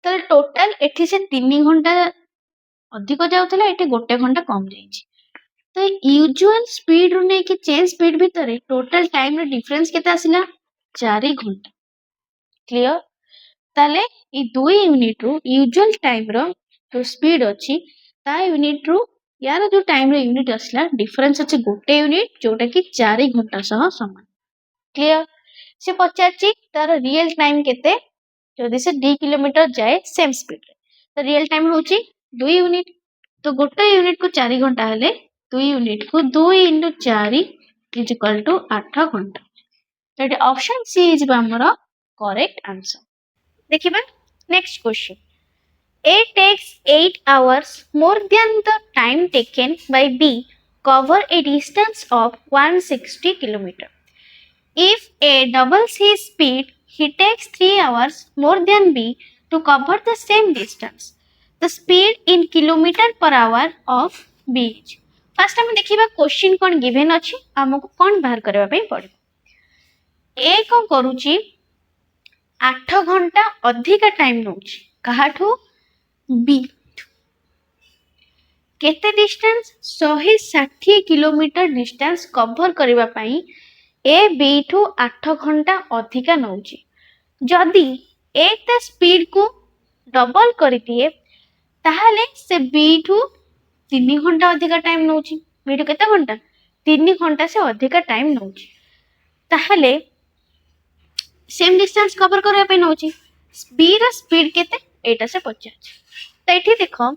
Speaker 1: तो टोटल एठी से 3 घंटा अधिक जाउथला एठी गोटे घंटा कम जायछि तो यूजुअल स्पीड रो नै कि चेंज स्पीड भीतर टोटल टाइम रो डिफरेंस केते आसिला 4 घंटा क्लियर ताले ई 2 यूनिट रो यूजुअल टाइम रो जो स्पीड अछि ता यूनिट रो यार जो टाइम रो यूनिट असला डिफरेंस अछि गोटे यूनिट जोटा कि 4 घंटा सह समान क्लियर से पचाछि तार रियल टाइम केते जदि से 2 किलोमीटर जाए सेम स्पीड रे तो रियल टाइम होछि 2 यूनिट तो गोटे यूनिट को 4 घंटा हेले 2 यूनिट को 2 * 4 इज इक्वल टू 8 घंटा तो एटा ऑप्शन सी इज हमर करेक्ट आंसर देखिबा next question A takes 8 hours more than the time taken by B cover a distance of 160 km. If A doubles his speed, he takes 3 hours more than B to cover the same distance. The speed in kilometer per hour of B is. First हम देखिबा question कोन given अछि हमको कोन बाहर करबा पई पड़े A कोन करूची 8 घंटा अधिक टाइम नउची काहाठू बी केते डिस्टेंस 160 किलोमीटर डिस्टेंस कवर करिबा पई ए बी ठू 8 घंटा अधिका नउची जदि ए ता स्पीड को डबल करि दिए ताहले से बी ठू 3 घंटा अधिका टाइम नउची बी ठू केते घंटा 3 घंटा से अधिका टाइम नउची ताहले सेम डिस्टेंस कवर करबा पे नउची बी रो स्पीड केते एटा से पचाछ। तो एठी देखो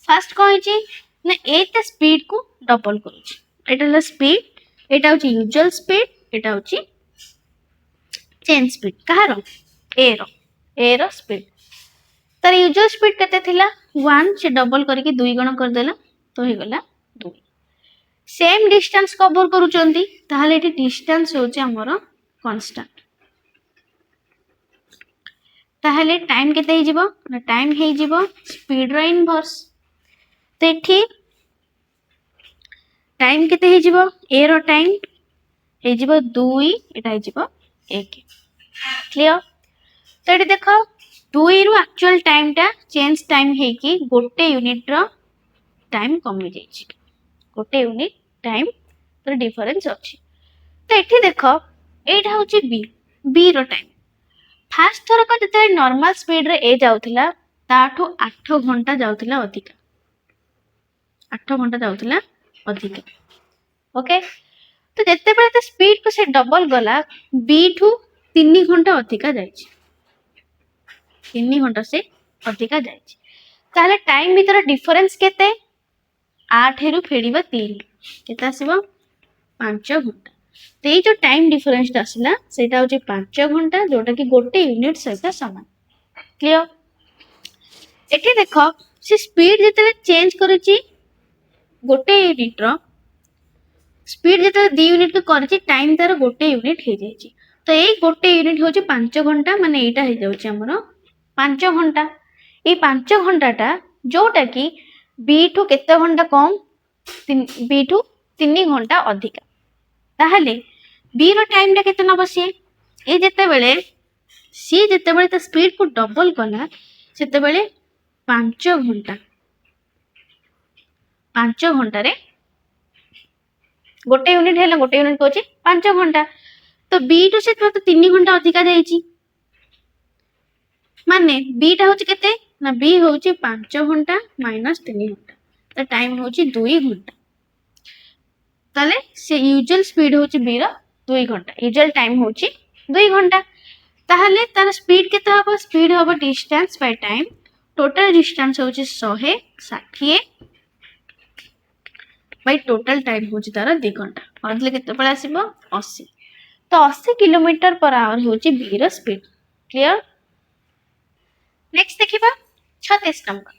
Speaker 1: फास्ट कहछि ना ए ता स्पीड को डबल करूछि एटा ला स्पीड एटा होछि यूजुअल स्पीड एटा होछि चेंज स्पीड कहारो ए रो स्पीड तार यूजुअल स्पीड केते थिला 1 से डबल करके 2 गुण कर देला तो हे गला 2 सेम डिस्टेंस कवर करूचंती ताहले एठी डिस्टेंस होछि हमर कांस्टेंट ताहले टाइम केते हे जिवो ना टाइम हे जिवो स्पीड रो इनवर्स तो एठी टाइम केते हे जिवो ए रो टाइम हे जिवो 2 एटा हे जिवो 1 क्लियर। तो ये देख 2 रु एक्चुअल टाइम टा चेंज टाइम है कि गोटे यूनिट रो टाइम कमी जाइछि गोटे यूनिट टाइम तो डिफरेंस अछि। तो एठी देख एटा होछि बी रो टाइम फास्ट थर को जते नॉर्मल स्पीड रे ए जाउथिला ताठो 8 घंटा जाउथिला अधिक 8 घंटा जाउथिला अधिक ओके। तो जते बेले स्पीड को से डबल गला बी ठू 3 घंटा अधिका जाइछि 3 घंटा से अधिका जाइछि ताले टाइम भीतर डिफरेंस केते 8 रु फेडीबा 3 केते आसीबो 5 घंटा। तो ये जो टाइम डिफरेंस आसला सेटा होछि 5 घंटा जोटा कि गोटे यूनिट सहित समान क्लियर। एठी देखो से स्पीड जते चेंज करूछि गोटे यूनिट रो स्पीड जते 2 यूनिट को करछि टाइम तार गोटे यूनिट हे जाइछि तो ये गोटे यूनिट होछि 5 घंटा माने एटा हे जाउछि हमरो 5 घंटा ये 5 घंटाटा जोटा कि बी ठू केते घंटा कम बी ठू 3 घंटा अधिक ताहले बी रो टाइम टा केते नबो सी ए जते बेले त स्पीड को डबल कला सेते बेले 5 घंटा रे गोटे यूनिट हेला गोटे यूनिट कोछि 5 घंटा तो बी टू से तो 3 घंटा अधिका जाइछि माने बी टा होछि केते ना बी होछि 5 घंटा माइनस 3 घंटा तो टाइम होछि 2 घंटा ताले से यूजुअल स्पीड होछि बी रो 2 घंटा यूजुअल टाइम होछि 2 घंटा ताहले तार स्पीड केते हबो स्पीड हबो distance by time total distance होछि 160 बाय टोटल टाइम होछि तार 2 घंटा और केते पळे आसीबो 80 तो 80 किलोमीटर पर आवर होछि बी रो स्पीड क्लियर। नेक्स्ट देखिबा 36 number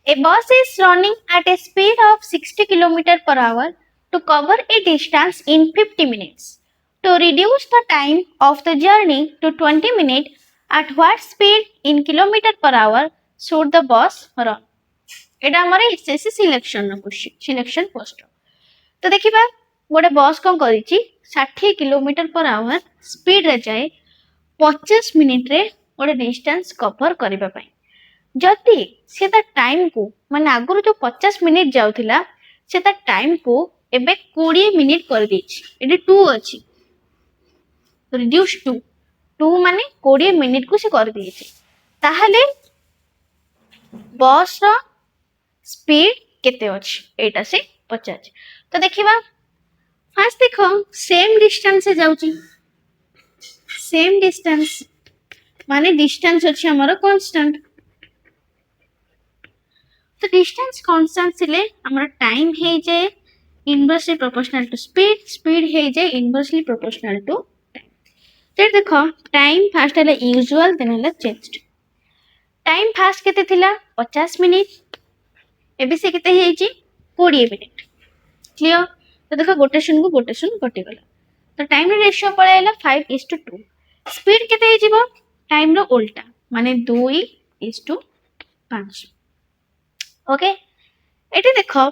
Speaker 1: a bus is running at a speed of 60 kilometre per hour to cover a distance in 50 minutes to reduce the time of the journey to 20 minute at what speed in kilometre per hour should the bus run एटा हमर SSC selection post. तो देखिबा गोटे बस कौन करिछि 60 kilometre per hour speed रे जाए 50 minute रे गोटे डिस्टेंस कवर करबा पई जति से ता टाइम को माने आगुर जो 50 मिनिट जाउथिला से ता टाइम को एबे 20 मिनिट कर देछि एडी 2 अछि रिड्यूस 2 माने 20 मिनिट को से कर देछि ताहले बस रो स्पीड केते अछि एटा से 50। तो देखिबा फास्ट देखो सेम डिस्टेंस से जाउची सेम डिस्टेंस माने डिस्टेंस अछि हमर कांस्टेंट तो डिस्टेंस कांस्टेंट सिले हमर टाइम हे जे इनवर्सली प्रोपोर्शनल टू स्पीड हे जे इनवर्सली प्रोपोर्शनल टू टाइम। तो देखो टाइम फास्ट हला यूजुअल देन हला चेंज्ड टाइम फास्ट केते थिला 50 मिनिट एबे से केते हे जी 20 मिनिट क्लियर। तो देखो गोटे शून्य कटि गला तो टाइम रेशियो पळे आइला 5:2 स्पीड केते हे जीवो टाइम रो उल्टा माने 2:5 ओके। एटी देखो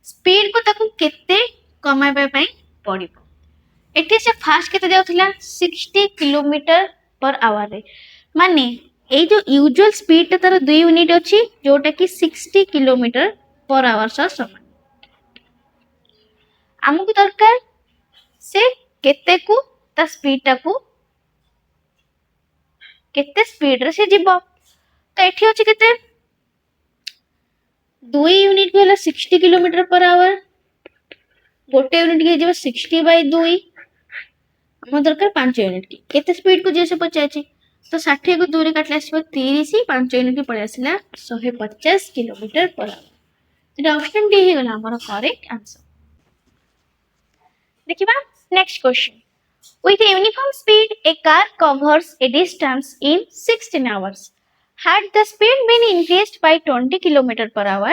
Speaker 1: स्पीड को ताको केते कमाइबा पई पड़िबो एटी से फास्ट केते जाउथिला 60 किलोमीटर पर आवर रे माने ए जो यूजुअल स्पीड तार 2 यूनिट अछि जोटा कि 60 किलोमीटर पर आवर सा समान हमकु दरकार से केते को ता स्पीड ता को केते स्पीड रे से जीवो तो एठी अछि केते 2 यूनिट को हला 60 किलोमीटर पर आवर गोटे यूनिट के 60/2 आम दरकार 5 यूनिट की केते स्पीड को जे से पचाचे तो 60 को 2 रे काटले आसीबो 30 5 यूनिट की पड़े आसिला 150 किलोमीटर पर आवर। तो ऑप्शन डी हे गला हमर करेक्ट आंसर। देखिबा next question. With uniform speed, a car covers a distance in 16 hours. Had the speed been increased by 20 km per hour,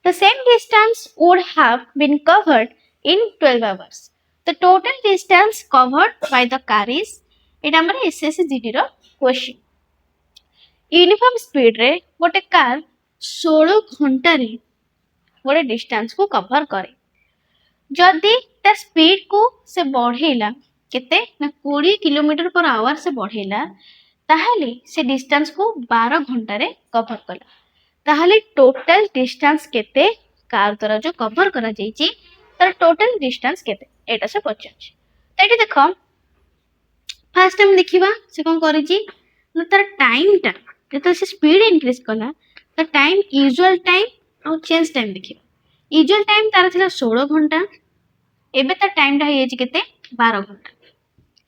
Speaker 1: the same distance would have been covered in 12 hours. The total distance covered by the car is এটা আমরা SSC GD ର question. Uniform speed रे गोटे car 16 घंटा रे गोटे distance को cover करे। जदि ता स्पीड को से बढ़ेला केते ना 20 किलोमीटर पर आवर से बढ़ेला ताहले से डिस्टेंस को 12 घंटा रे कवर कला ताहले टोटल डिस्टेंस केते कार द्वारा जो कवर करा जाईची तार टोटल डिस्टेंस केते एटा से पचाछ। तो एटी देखो फास्ट टाइम देखिबा से कोन करिची ना तार टाइम टा जेतो से स्पीड इंक्रीज कला ता टाइम यूजुअल टाइम और चेंज टाइम देखिबा। यूजुअल टाइम तार थिला 16 घंटा एबे ता टाइम टा हे जेची केते 12 घंटा।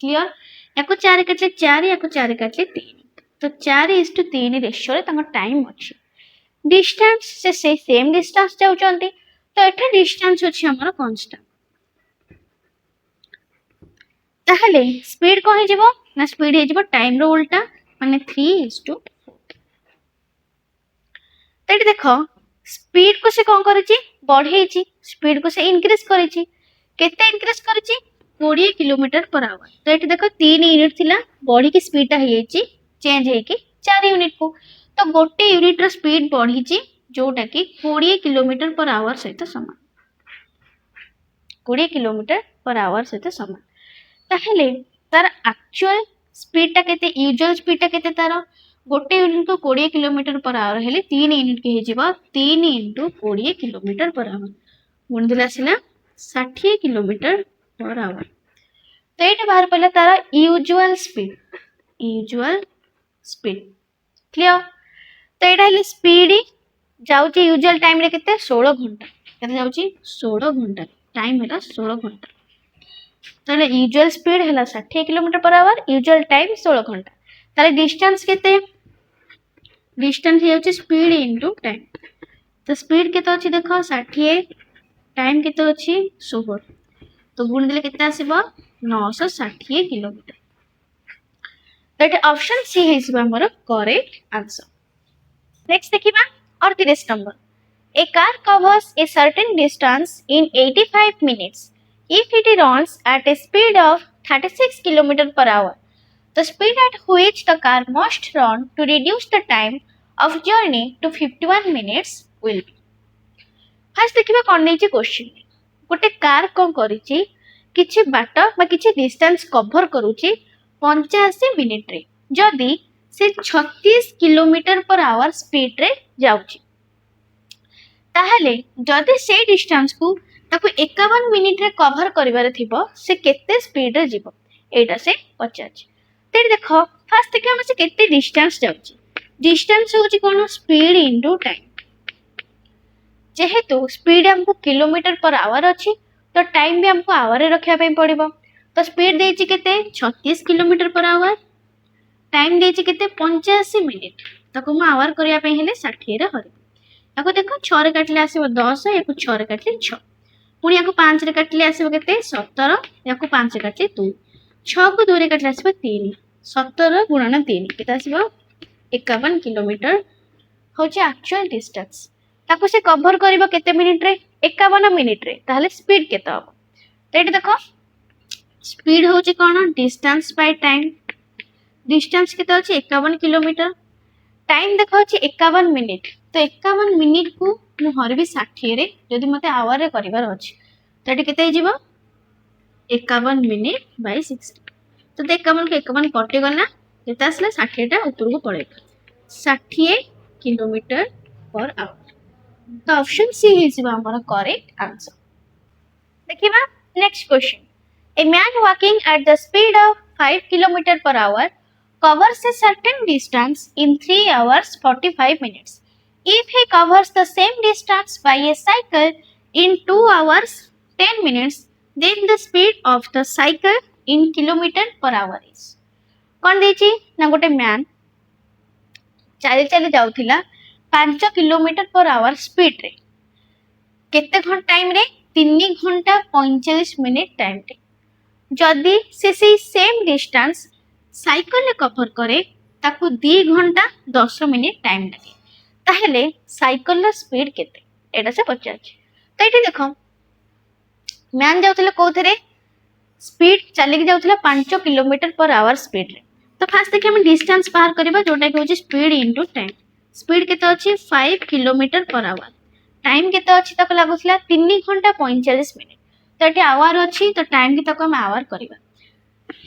Speaker 1: क्लियर याको 4 काटले 4 याको 4 काटले 3 तो 4:3 रेशियो रे तांको टाइम अछि। डिस्टेंस से सेम डिस्टेंस जाउ चंती तो एठे डिस्टेंस अछि हमर कांस्टेंट ताहले स्पीड को हे जेबो ना स्पीड हे जेबो टाइम रो उल्टा माने 3:4। तो एठी देखो स्पीड को से कोन करिछि बढ़ेछि स्पीड को से इंक्रीज करिछि केते इंक्रीज करिछि 20 किलोमीटर पर आवर। तो ये देखो 3 यूनिट थिला बढ़ी की स्पीड है चेंज है कि 4 यूनिट को तो गोटे यूनिट रो स्पीड बढ़ी जोटा कि 20 किलोमीटर पर आवर सहित समान 20 किलोमीटर पर आवर सहित समान। ताहले तार एक्चुअल स्पीड टा केते यूजुअल स्पीड टा केते तार गोटे यूनिट को 20 किलोमीटर पर आवर हेले 3 यूनिट के हे जिवो 3 * 20 किलोमीटर पर आवर गुण दिला सिना 60 किलोमीटर पर आवर। तो ये बाहर पहले तारा यूजुअल स्पीड क्लियर। तो ये स्पीड जाउची यूजुअल टाइम रे केते 16 घंटा केते जाउची 16 घंटा टाइम हैला 16 घंटा। तो यूजुअल स्पीड हैला 60 kilometre per our usual time 16 घंटा। ताले डिस्टेंस केते डिस्टेंस हे होची स्पीड इनटू टाइम। तो स्पीड केते अछि देखो 60 टाइम केते अछि 16 तो गुण देले केते आसीबो 960 किलोमीटर। दैट ऑप्शन सी है हमर करेक्ट आंसर। नेक्स्ट देखिबा 38 number. A car covers a certain distance in 85 minutes if it runs at a speed of 36 km per hour. The speed at which the car must run to reduce the time of journey to 51 minutes will be. Fast देखिबा कोन नै छै question गोटे car कोन करिछि किछि बाट बा किछि distance cover करूछि 85 minute रे जदि से 36 किलोमीटर पर आवर स्पीड रे जाउछि ताहले जदि से डिस्टेंस को ताको 51 मिनिट रे कवर करिवार थिबो से केते स्पीड रे जीवो एटा से पचाछि। ते देखो फास्ट देखि हम से केते डिस्टेंस जाउछि डिस्टेंस होछि कोन स्पीड इनटू टाइम जेहेतु स्पीड हमको किलोमीटर पर आवर अछि तो टाइम भी हमको आवर रे रखिया पे पड़िबो। तो स्पीड देछि केते 36 किलोमीटर पर आवर टाइम देछि केते 85 मिनिट ताको हम आवर करिया पे हेले 60 रे हरि याको देखो 6 रे काटले आसीबो 10 याको 6 रे काटले 6 पुनी याको 5 रे काटले आसीबो केते 17 याको 5 रे काटले 2 6 को 2 रे काटले आसीबो 3 17 गुणन 3 केते आसीबो 51 किलोमीटर होछि एक्चुअल डिस्टेंस ताको से कवर करिबो केते मिनिट रे 51 मिनिट रे ताहले स्पीड केते हो तो एटी देखो स्पीड होछि कोन डिस्टेंस बाय टाइम डिस्टेंस केते होछि 51 किलोमीटर टाइम देखो होछि 51 मिनिट तो 51 मिनिट को मु हरबी 60 रे जदि मते आवर रे करिवार अछि तो एटी केते हिजिबो 51 मिनिट बाय 60 तो 51 को 51 कटि गला केते आसले 60 टा ऊपर को पड़ेगा 60 किलोमीटर पर आवर। तो option C is our correct answer. देखिबा next question. A man walking at the speed of 5 km per hour covers a certain distance in 3 hours 45 minutes. If he covers the same distance by a cycle in 2 hours 10 minutes, then the speed of the cycle in kilometer per hour is कौन देछि ना गोटे man चली चली जाउथिला 5 kilometre per hour speed रे केते घंटा time रे 3 घंटा 45 मिनिट टाइम रे जदि से सेम डिस्टेंस साइकिल रे कवर करे ताकू 2 घंटा 10 मिनिट टाइम लगे ताहेले साइकिल रो स्पीड केते एटा से पचार तो एठी देखो मैन जाउथिला कोथरे स्पीड चलिक जाउथिला 5 किलोमीटर पर आवर स्पीड रे तो फास्ट देखिए हम डिस्टेंस बाहर करबा जोटा कि होची स्पीड इनटू टाइम स्पीड केते अछि 5 किलोमीटर पर आवर टाइम केते अछि तक लागुथिला 3 घंटा 45 मिनिट तो एठी आवर अछि तो टाइम के तक हम आवर करबा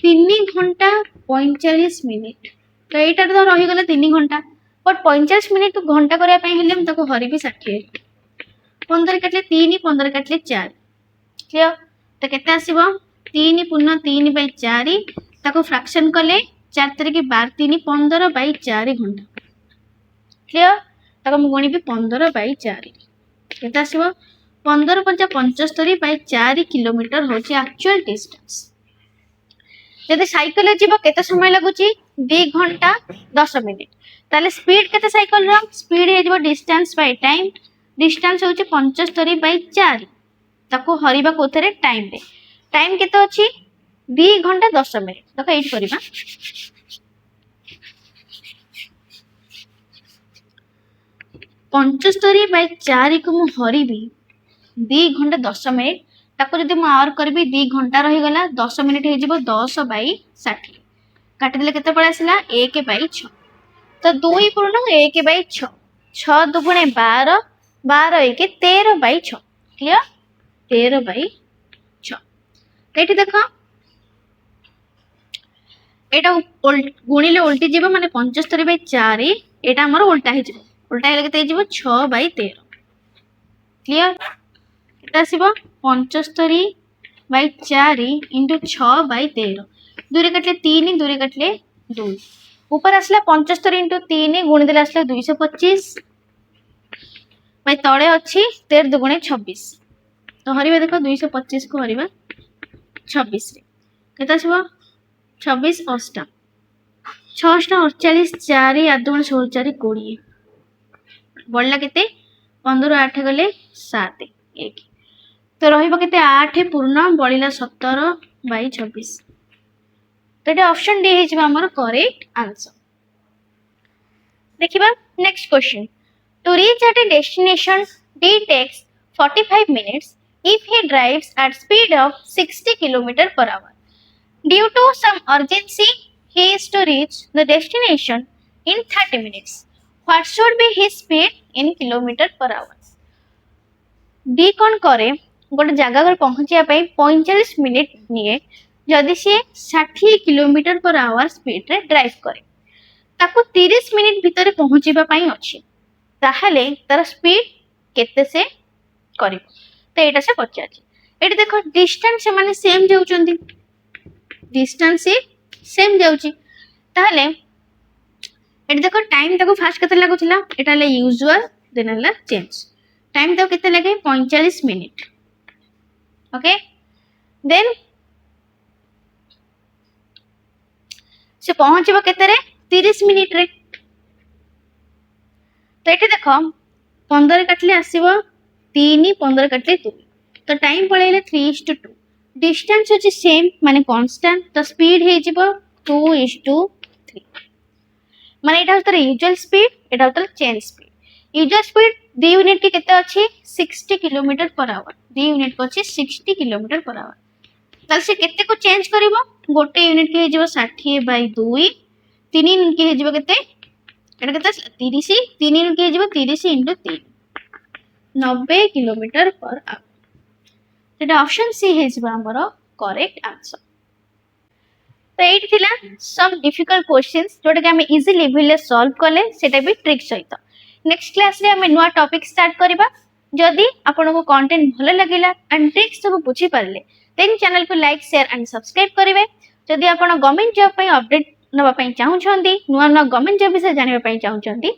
Speaker 1: 3 घंटा 45 मिनिट तो एटा तो रही गला 3 घंटा बट 45 मिनिट घंटा करया पई हेले हम तको हरिबी 60 15 काटले 3 15 काटले 4 क्लियर तो केते आसीबो 3 पूर्ण 3 बाय 4 ताको फ्रैक्शन कले 4 तारिक 12 3 15 बाय 4 घंटा क्लियर ताको हम गणिबी 15 बाय 4 केते आसीबो 15 पंचा 75 बाय 4 किलोमीटर होची एक्चुअल डिस्टेंस यदि साइकिल जीव केते समय लागुची 2 घंटा 10 मिनिट ताले स्पीड केते साइकिल रो स्पीड हे जीव डिस्टेंस बाय टाइम डिस्टेंस होची 75 बाय 4 ताको हरिबा कोथरे टाइम केते अछि 2 घंटा 10 मिनिट देखो एट करबा 75 बाय 4 को मु हरिबी 2 घंटा 10 मिनिट ताको जदि मु आवर करबी 2 घंटा रही गला 10 मिनिट हे जीवो 10 बाय 60 काटि देले केते पड़ आसिला 1 बाय 6 तो 2 पूर्ण 1 बाय 6 6 दुगुणे 12 12 1 13 बाय 6 क्लियर 13 बाय 6 एठी देखो एटा गुणिले उल्टी जीवो माने 75 बाय 4 एटा हमर उल्टा हे जीवो उल्टा हेले केते जीवो 6 बाय 13 क्लियर केते आसीबो 75 बाय 4 इंटू 6 बाय 13 दूरे कटले 3 दूरे कटले 2 ऊपर आसला 75 इंटू 3 गुणी देले आसला 225 बाय तळे अछि 13 दुगुणे 26 तो हरिबा देखो 225 को हरिबा 26 रे केते आसीबो 26 अष्टा 6 48 4 8 दुगुणे 16 4 20 बढ़ला केते 15 8 गले 7 1 तो रहिबो केते 8 पूर्ण बढ़िला 17 बाय 26 तो एटा ऑप्शन डी हे जिबा हमर करेक्ट आंसर देखिबा next question to reach at a destination D takes 45 minutes if he drives at speed of 60 km per hour. Due to some urgency, he is to reach the destination in 30 minutes. What should be his speed in kilometer per hour? D कौन करे गोटे जगह पर पहुंचा 45 minute निये जदि सी 60 kilometre per hour speed रे drive करे ताको 30 मिनिट भितर पहुंचीबा पई अछि ताहले तार स्पीड केते से करिवो तो एटा से पचाछि एटी देखो डिस्टेंस माने सेम जाउचंदी डिस्टेंस सेम जाउची ताहले एटी देखो टाइम ताको फास्ट केते लागुथिला एटा ले यूजुअल देन ला चेंज टाइम तो केते लगे 45 मिनिट ओके देन से पहुंचबो केते रे 30 मिनिट रे तो एठी देखो 15 काटले आसीबो 3 15 काटले 2 तो टाइम पळेले 3:2 डिस्टेंस होची सेम माने कांस्टेंट तो स्पीड हे जिवो 2:3 माने एटा होतर यूजुअल स्पीड एटा होतर change speed usual speed 2 unit के केते अछि 60 किलोमीटर पर आवर 2 यूनिट को अछि 60 किलोमीटर पर आवर तल से केते को चेंज करिवो गोटे यूनिट के जिवो 60 बाय 2 3 यूनिट के जिवो केते एटा केते 30 3 यूनिट के जिवो 30 * 3 90 kilometre per our Etah option C हे जिवो हमरो करेक्ट आंसर तो एट थिला सम डिफिकल्ट क्वेश्चंस जोटा कि हमें इजी लेवल ले सॉल्व करले सेटा भी ट्रिक सहित नेक्स्ट क्लास रे हमें नुवा टॉपिक स्टार्ट करबा जदी आपन को कंटेंट भले लागिला एंड ट्रिक्स सब बुझी परले देन चैनल को लाइक शेयर एंड सब्सक्राइब करिवे जदी आपन गवर्नमेंट जॉब पई अपडेट नबा पई चाहू छंती नुवा गवर्नमेंट जॉब विषय जानिबा पई चाहू छंती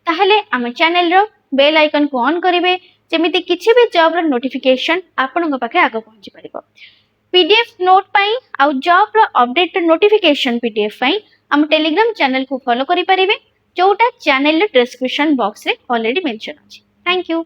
Speaker 1: ताहले हम चैनल रो बेल आइकन को ऑन करिवे जेमिति किछि भी जॉब रो नोटिफिकेशन आपन पाखे आगे पहुंची परिबो। पीडीएफ नोट पाई आउ जॉब रो अपडेट नोटिफिकेशन पीडीएफ पाई हम टेलीग्राम चैनल को फॉलो करि परिबे जोटा चैनल रो डिस्क्रिप्शन बॉक्स रे ऑलरेडी मेंशन अछि। Thank you.